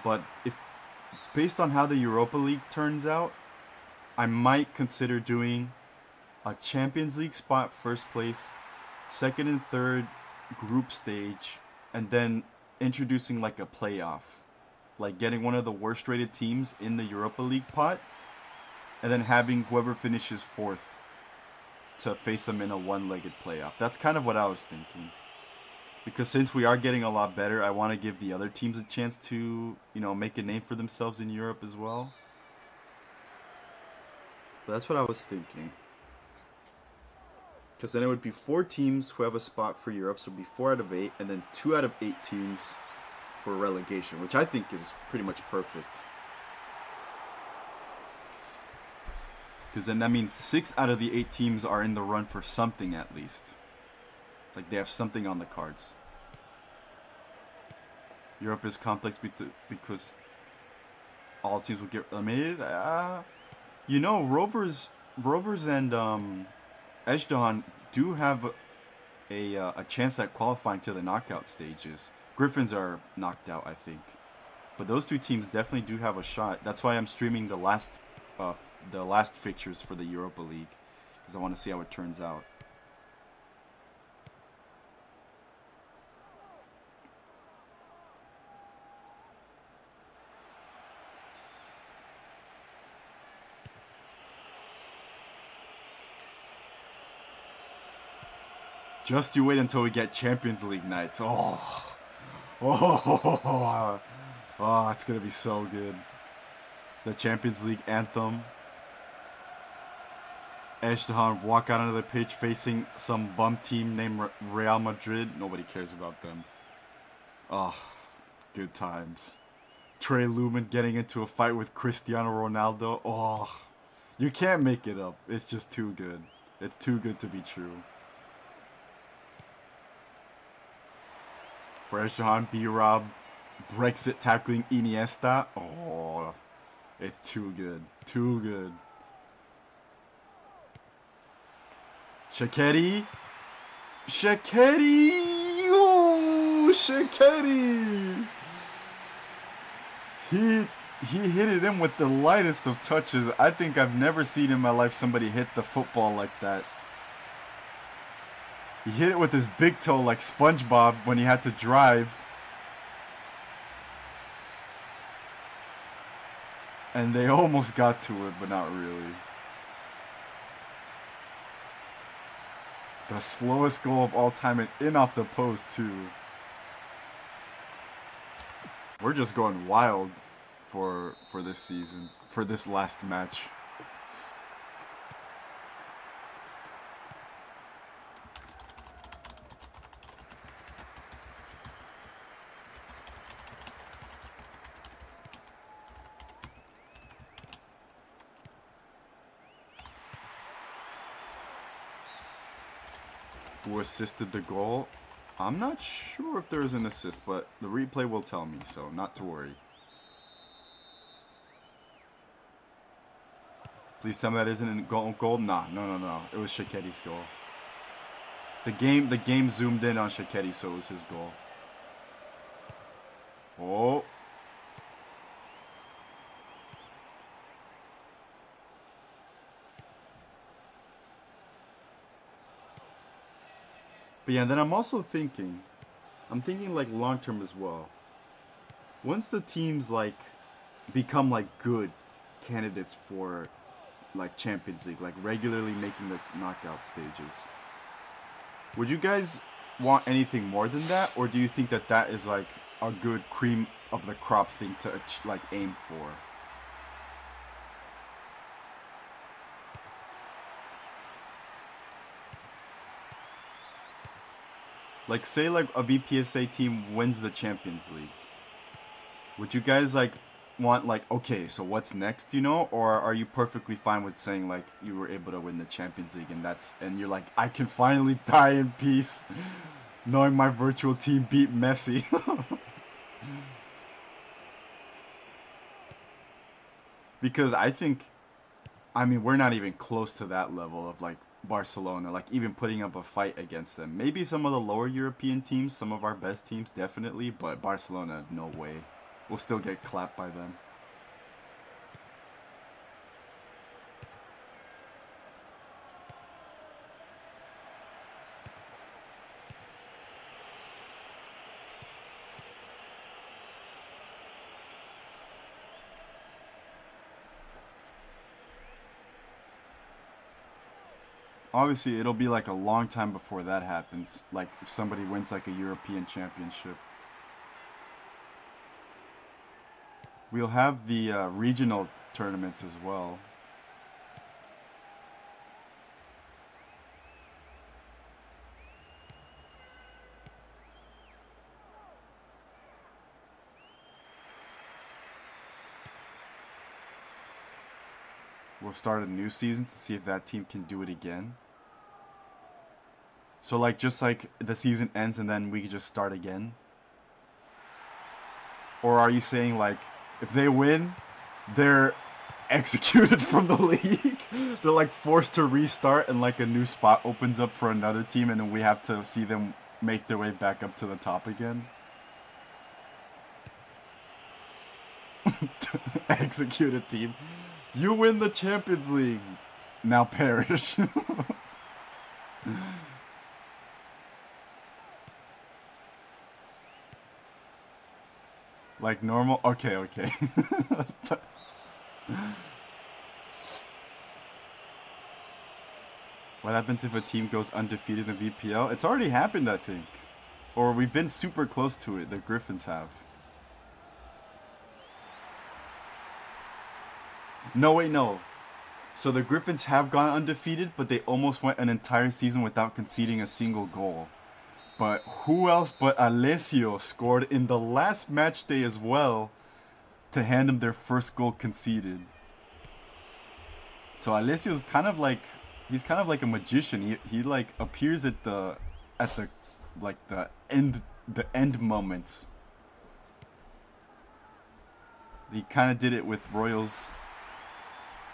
But if based on how the Europa League turns out, I might consider doing a Champions League spot first place, second and third group stage, and then introducing like a playoff. Like getting one of the worst rated teams in the Europa League pot, and then having whoever finishes 4th to face them in a one-legged playoff. That's kind of what I was thinking. Because since we are getting a lot better, I want to give the other teams a chance to, you know, make a name for themselves in Europe as well. But that's what I was thinking. Because then it would be 4 teams who have a spot for Europe, so it would be 4 out of 8, and then 2 out of 8 teams for relegation, which I think is pretty much perfect. Because then that means 6 out of the 8 teams are in the run for something at least. Like they have something on the cards. Europe is complex because all teams will get eliminated. You know, Rovers and Ezhdehan do have a chance at qualifying to the knockout stages. Griffins are knocked out, I think, but those 2 teams definitely do have a shot. That's why I'm streaming the last fixtures for the Europa League, because I want to see how it turns out. Just you wait until we get Champions League nights. Oh, it's gonna be so good. The Champions League anthem. Ezhdehan walk out onto the pitch facing some bum team named Real Madrid. Nobody cares about them. Oh, good times. Trey Lumen getting into a fight with Cristiano Ronaldo. Oh, you can't make it up. It's just too good. It's too good to be true. For Ezhdehan, B-Rob, Brexit tackling Iniesta. Oh, it's too good. Too good. Shaqiri. Ooh, Shaqiri. He hit it in with the lightest of touches. I think I've never seen in my life somebody hit the football like that. He hit it with his big toe like SpongeBob when he had to drive. And they almost got to it, but not really. The slowest goal of all time and in off the post too. We're just going wild for this season, for this last match. Who assisted the goal? I'm not sure if there's an assist, but the replay will tell me, so not to worry. Please tell me that isn't a goal. Nah, no. It was Shaqiri's goal. The game zoomed in on Shaqiri, so it was his goal. Oh. But yeah, then I'm also thinking, like long term as well. Once the teams like become like good candidates for like Champions League, like regularly making the knockout stages, would you guys want anything more than that, or do you think that that is like a good cream of the crop thing to like aim for? Like, say, like, a VPSA team wins the Champions League. Would you guys, like, want, like, okay, so what's next, you know? Or are you perfectly fine with saying, like, you were able to win the Champions League and you're like, I can finally die in peace knowing my virtual team beat Messi? Because I mean, we're not even close to that level of, like, Barcelona, like even putting up a fight against them. Maybe some of the lower European teams, some of our best teams, definitely, but Barcelona, no way. We'll still get clapped by them. Obviously, it'll be like a long time before that happens. Like if somebody wins like a European championship. We'll have the regional tournaments as well. We'll start a new season to see if that team can do it again. So like just like the season ends and then we can just start again? Or are you saying like if they win, they're executed from the league? They're like forced to restart and like a new spot opens up for another team and then we have to see them make their way back up to the top again? Executed team. You win the Champions League. Now perish. Like normal? Okay, okay. What happens if a team goes undefeated in the VPL? It's already happened, I think. Or we've been super close to it. The Griffins have. No, wait, no. So the Griffins have gone undefeated, but they almost went an entire season without conceding a single goal. But who else but Alessio scored in the last match day as well to hand them their first goal conceded. So Alessio's kind of like he's kind of like a magician. He like appears at the like the end moments. He kind of did it with Royals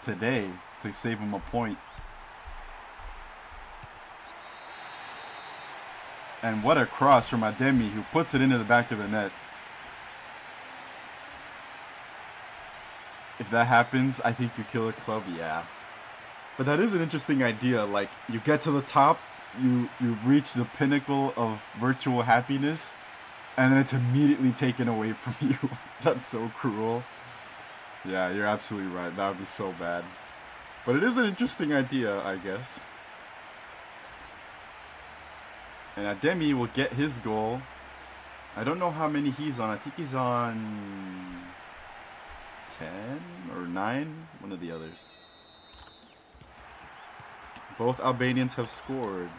today to save him a point. And what a cross from Ademi, who puts it into the back of the net. If that happens, I think you kill a club, yeah. But that is an interesting idea. Like, you get to the top, you reach the pinnacle of virtual happiness, and then it's immediately taken away from you. That's so cruel. Yeah, you're absolutely right. That would be so bad. But it is an interesting idea, I guess. And Ademi will get his goal. I don't know how many he's on. I think he's on 10 or 9. One of the others. Both Albanians have scored.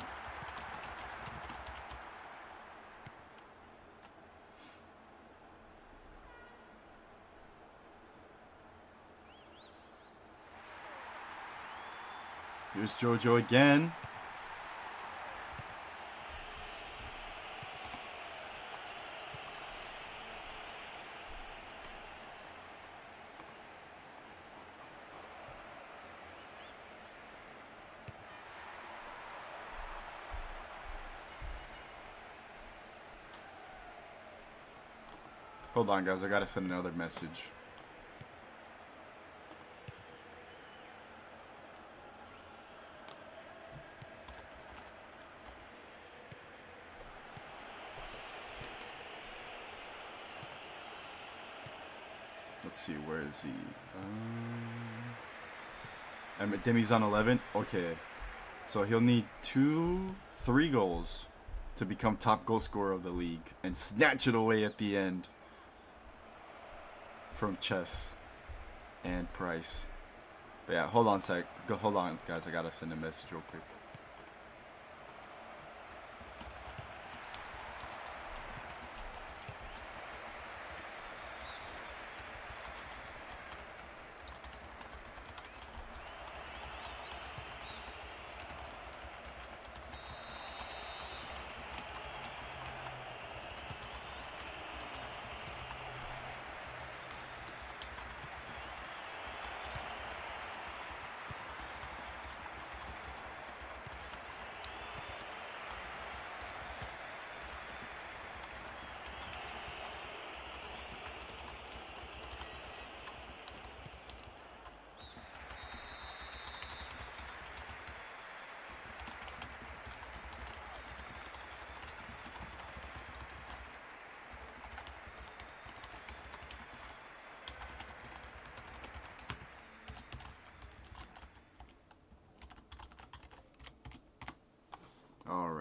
Here's Jojo again. Hold on, guys. I gotta send another message. Let's see, where is he? Demi's on 11? Okay. So he'll need 3 goals to become top goal scorer of the league and snatch it away at the end from Chess and Price. But yeah, hold on a sec. Hold on, guys. I gotta send a message real quick.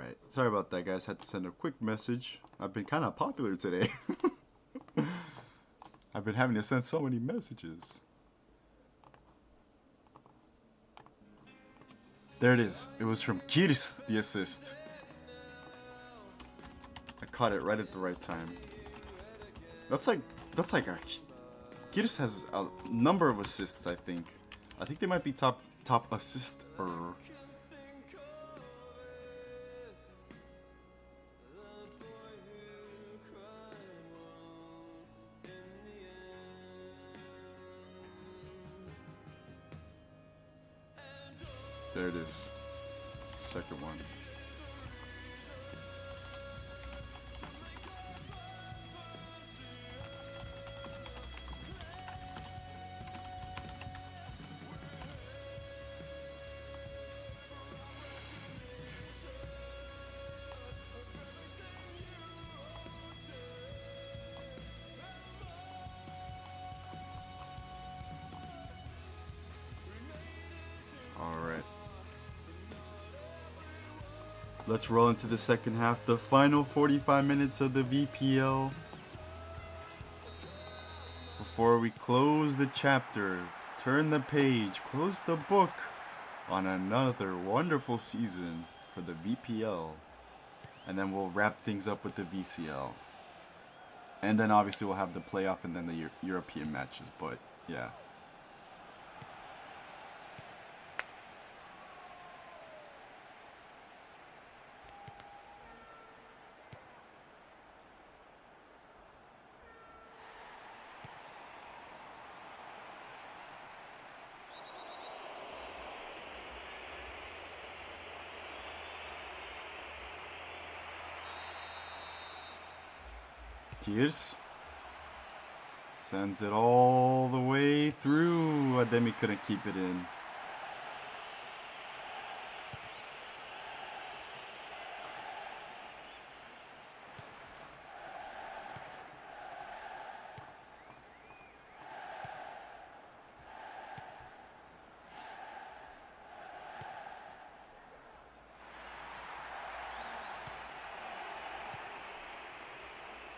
Alright. Sorry about that, guys. Had to send a quick message. I've been kind of popular today. I've been having to send so many messages. There it is. It was from Kirs, the assist. I caught it right at the right time. That's like a... Kirs has a number of assists, I think. I think they might be top assist or... There it is. Second one. Let's roll into the second half, the final 45 minutes of the VPL. Before we close the chapter, turn the page, close the book on another wonderful season for the VPL. And then we'll wrap things up with the VCL. And then obviously we'll have the playoff and then the European matches, but yeah. Kirs sends it all the way through. Ademi couldn't keep it in.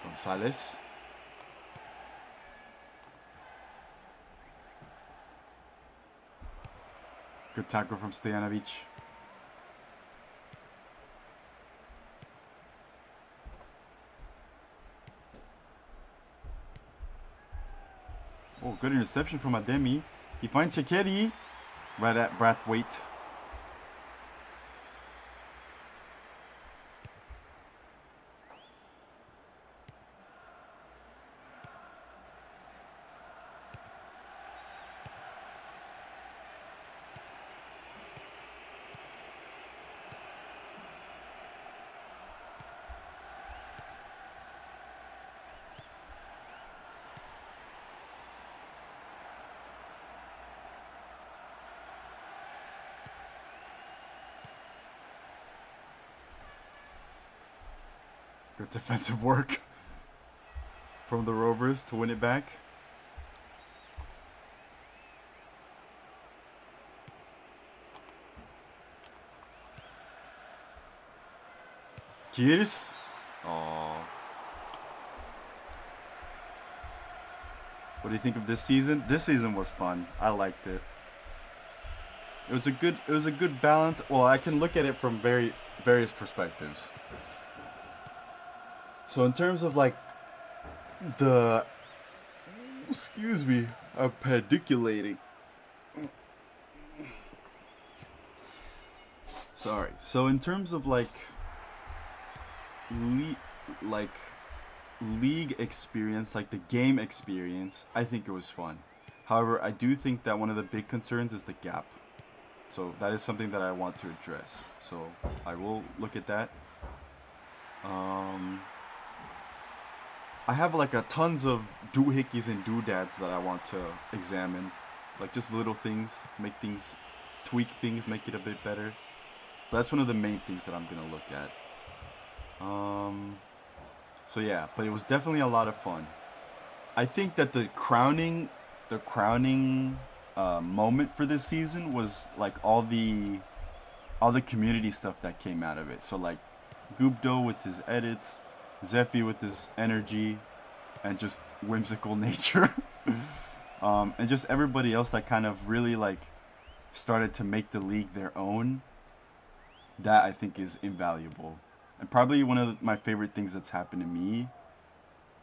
Gonzalez. Good tackle from Stojanovic. Oh, good interception from Ademi. He finds Shaqiri right at Brathwaite. Good defensive work from the Rovers to win it back. Kirs. Oh. What do you think of this season? This season was fun. I liked it. It was a good balance. Well, I can look at it from various perspectives. So in terms of like I'm pediculating. Sorry. So in terms of like league experience, like the game experience, I think it was fun. However, I do think that one of the big concerns is the gap. So that is something that I want to address. So I will look at that. I have like tons of doohickeys and doodads that I want to examine. Like just little things, tweak things, make it a bit better. But that's one of the main things that I'm going to look at. So yeah, but it was definitely a lot of fun. I think that the crowning moment for this season was like all the community stuff that came out of it. So like Gubdo with his edits, Zephy with his energy, and just whimsical nature. And just everybody else that kind of really like started to make the league their own. That I think is invaluable. And probably one of my favorite things that's happened to me,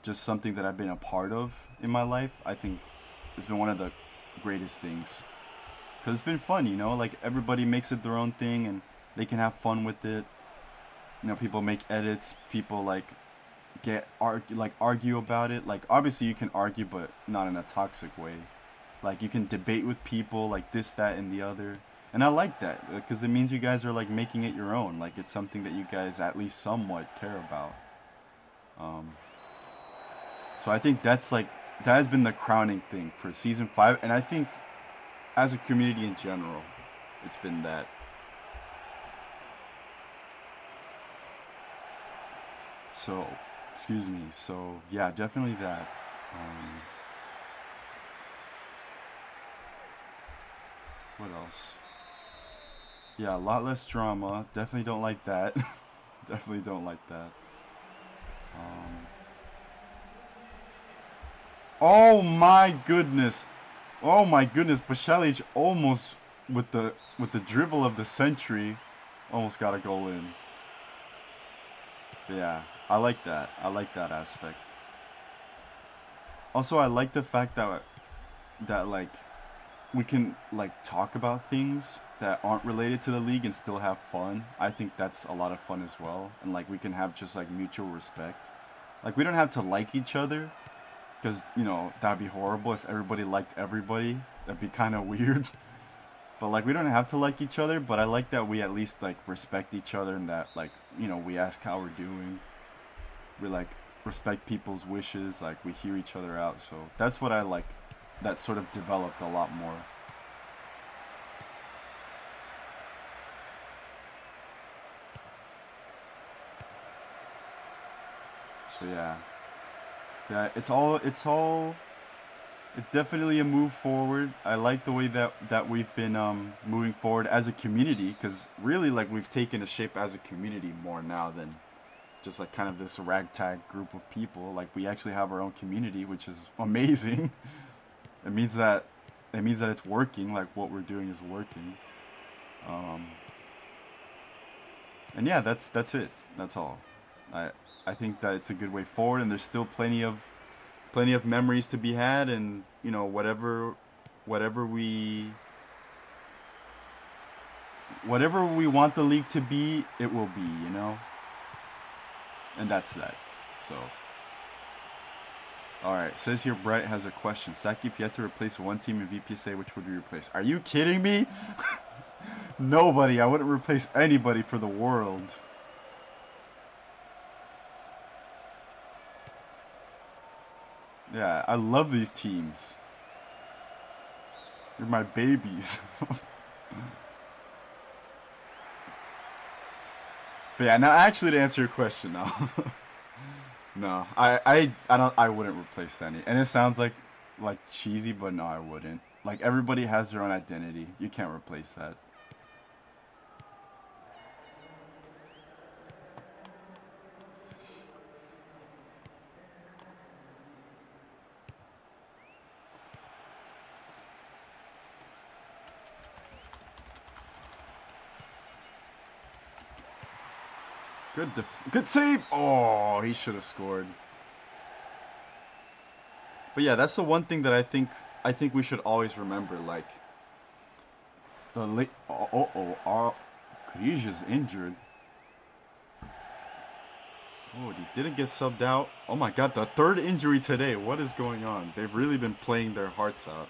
just something that I've been a part of in my life. I think it's been one of the greatest things. Because it's been fun, you know, like everybody makes it their own thing and they can have fun with it. You know, people make edits, people like argue about it. Like obviously you can argue, but not in a toxic way. Like you can debate with people, like this, that, and the other. And I like that because it means you guys are like making it your own. Like it's something that you guys at least somewhat care about. So I think that's like that has been the crowning thing for season 5, and I think as a community in general, it's been that. So, excuse me. So yeah, definitely that. What else? Yeah, a lot less drama. Definitely don't like that. Definitely don't like that. Oh my goodness! Oh my goodness! Bashalic almost with the dribble of the century, almost got a goal in. Yeah, I like that. I like that aspect. Also, I like the fact that like we can like talk about things that aren't related to the league and still have fun. I think that's a lot of fun as well, and like we can have just like mutual respect. Like we don't have to like each other, because you know that'd be horrible if everybody liked everybody. That'd be kind of weird. But like we don't have to like each other. But I like that we at least like respect each other and that like you know we ask how we're doing. We like respect people's wishes. Like we hear each other out. So that's what I like. That sort of developed a lot more. So yeah, it's definitely a move forward. I like the way that we've been moving forward as a community, because really like we've taken a shape as a community more now than just like kind of this ragtag group of people. Like we actually have our own community, which is amazing. It means that it's working. Like what we're doing is working. Um, and yeah, that's it. That's all. I I think that it's a good way forward, and there's still plenty of memories to be had, and you know whatever we whatever we want the league to be, it will be. You know, and that's that. So. Alright, says here Brett has a question. Saki, if you had to replace one team in VPSA, which would you replace? Are you kidding me? Nobody. I wouldn't replace anybody for the world. Yeah, I love these teams. You're my babies. But yeah, now actually to answer your question now. No, I wouldn't replace any. And it sounds like cheesy, but no, I wouldn't. Like everybody has their own identity. You can't replace that. Good save. Oh, he should have scored. But yeah, that's the one thing that I think we should always remember. Like the late. Krij is injured. Oh, he didn't get subbed out. Oh my God, the third injury today. What is going on? They've really been playing their hearts out.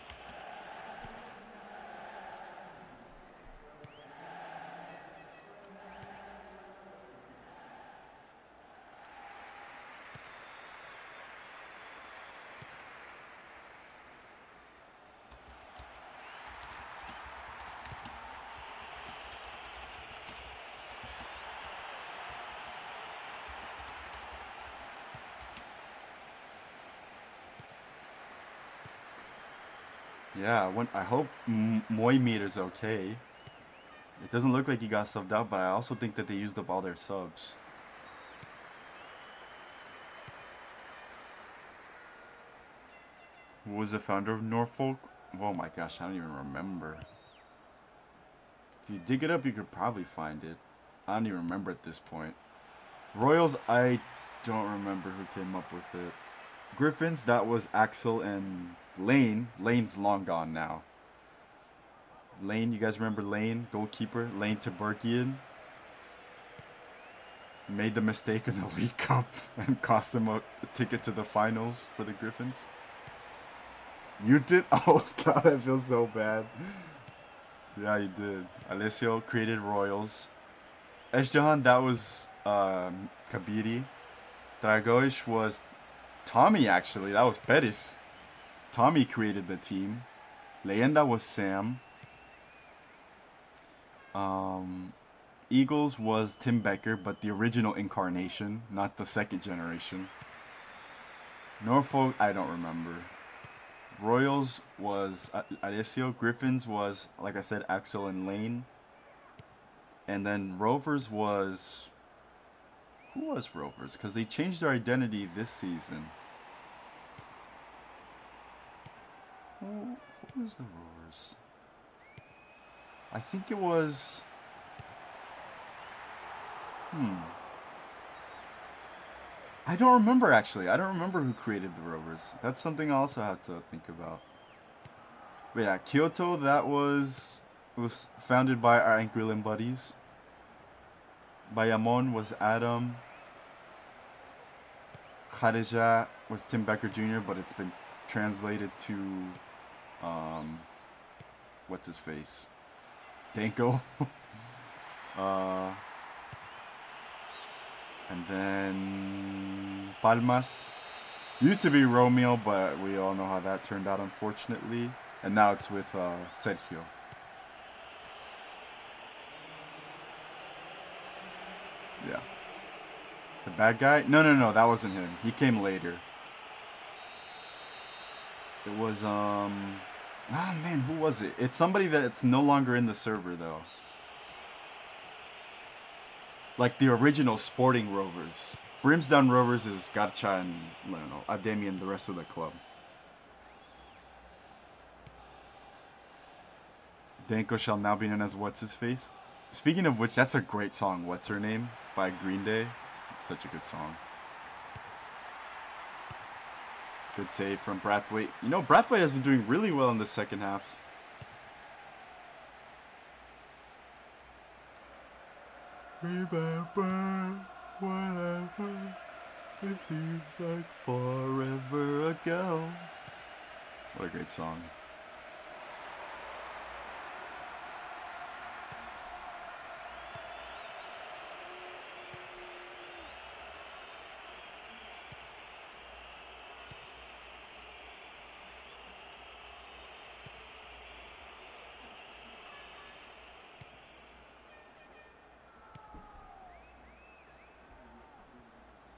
Yeah, I hope Moimeter's okay. It doesn't look like he got subbed out, but I also think that they used up all their subs. Who was the founder of Norfolk? Oh my gosh, I don't even remember. If you dig it up, you could probably find it. I don't even remember at this point. Royals, I don't remember who came up with it. Griffins, that was Axel and Lane. Lane's long gone now. Lane, you guys remember Lane? Goalkeeper. Lane Taberkian. Made the mistake in the League Cup and cost him a ticket to the finals for the Griffins. You did? Oh god, I feel so bad. Yeah, you did. Alessio created Royals. Ezhdehan, that was Kabiri. Dragões was Tommy, actually. That was Pettis. Tommy created the team. Leyenda was Sam. Eagles was Tim Becker, but the original incarnation, not the second generation. Norfolk, I don't remember. Royals was Alessio. Griffins was, like I said, Axel and Lane. And then Rovers was... Who was Rovers? Because they changed their identity this season. Who was the Rovers? I think it was... I don't remember, actually. I don't remember who created the Rovers. That's something I also have to think about. But yeah, Kyoto, that was founded by our Anguillan buddies. Bayamon was Adam. Khadeja was Tim Becker Jr., but it's been translated to, what's his face? Danko. And then Palmas. Used to be Romeo, but we all know how that turned out, unfortunately. And now it's with Sergio. Yeah. The bad guy? No, that wasn't him. He came later. It was, oh man, who was it? It's somebody that's no longer in the server, though. Like the original Sporting Rovers. Brimsdown Rovers is Garcha and, I don't know, Ademi and the rest of the club. Danko shall now be known as What's His Face. Speaking of which, that's a great song, What's Her Name, by Green Day. Such a good song. Good save from Brathwaite. You know, Brathwaite has been doing really well in the second half. Remember whatever it seems like forever ago. What a great song.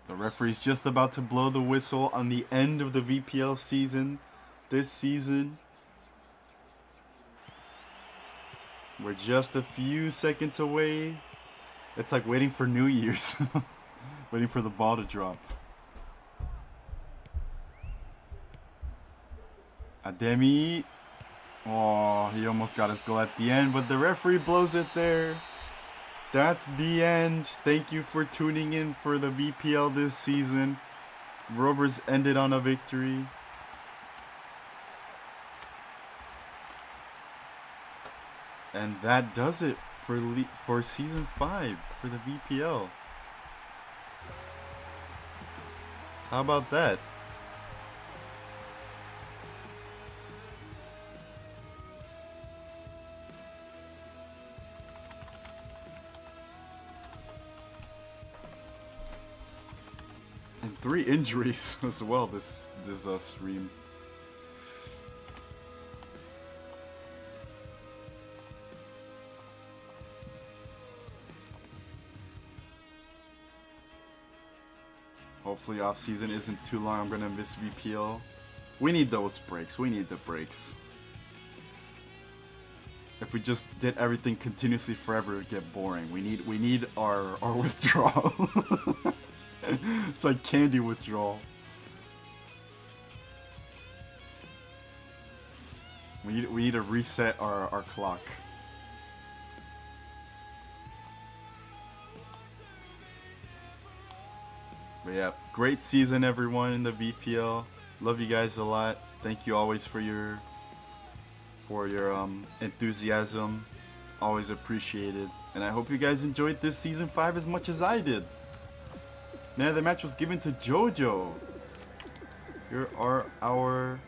The referee's just about to blow the whistle on the end of the VPL season. This season. We're just a few seconds away. It's like waiting for New Year's. Waiting for the ball to drop. Ademi. Oh, he almost got his goal at the end, but the referee blows it there. That's the end. Thank you for tuning in for the VPL this season. Rovers ended on a victory. And that does it for Season 5 for the VPL. How about that? And 3 injuries as well this stream. Hopefully off season isn't too long. I'm gonna miss VPL. We need those breaks. We need the breaks. If we just did everything continuously forever, it'd get boring. We need our withdrawal. It's like candy withdrawal. We need to reset our clock. But yeah, great season everyone in the VPL. Love you guys a lot. Thank you always for your enthusiasm. Always appreciated. And I hope you guys enjoyed this season 5 as much as I did. Man, the match was given to JoJo. Here are our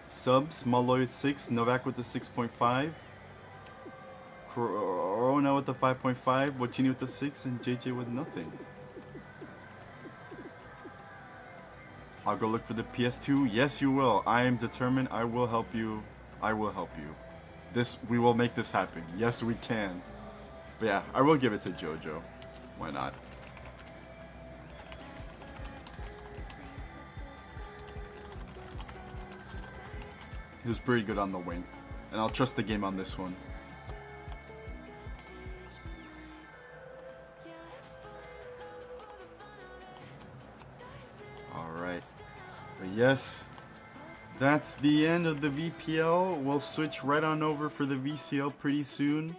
subs. Maloy 6, Novak with the 6.5, Corona with the 5.5, Bocini with the 6, and JJ with nothing. I'll go look for the PS2. Yes, you will. I am determined. I will help you. I will help you. We will make this happen. Yes, we can. But yeah, I will give it to JoJo. Why not? He was pretty good on the wing. And I'll trust the game on this one. Alright. But yes, that's the end of the VPL. We'll switch right on over for the VCL pretty soon.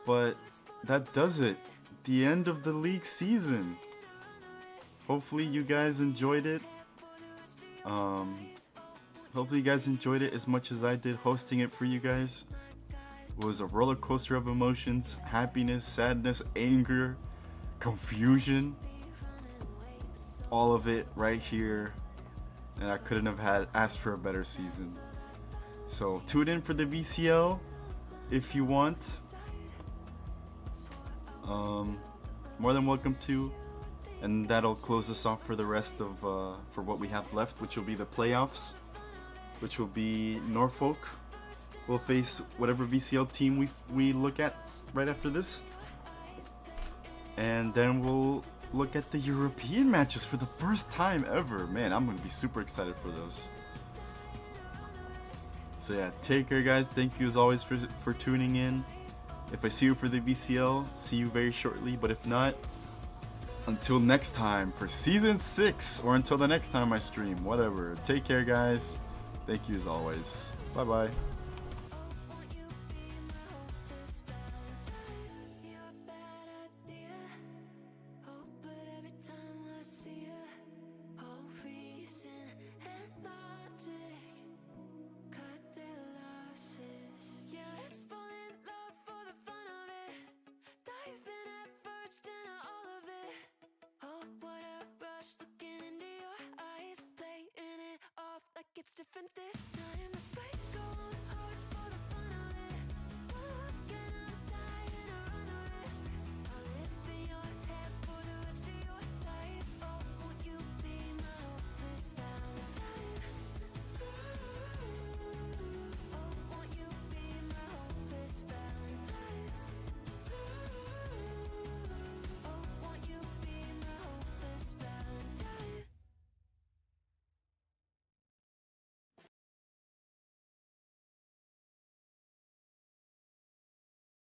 But that does it. The end of the league season. Hopefully you guys enjoyed it. Hopefully you guys enjoyed it as much as I did hosting it for you guys. It was a roller coaster of emotions, happiness, sadness, anger, confusion. All of it right here. And I couldn't have asked for a better season. So tune in for the VCL if you want. More than welcome to. And that'll close us off for the rest of, for what we have left, which will be the playoffs. Which will be Norfolk. We'll face whatever VCL team we look at right after this. And then we'll look at the European matches for the first time ever. Man, I'm going to be super excited for those. So yeah, take care guys. Thank you as always for tuning in. If I see you for the VCL, see you very shortly. But if not, until next time for Season 6. Or until the next time I stream. Whatever. Take care guys. Thank you as always. Bye-bye. It's different this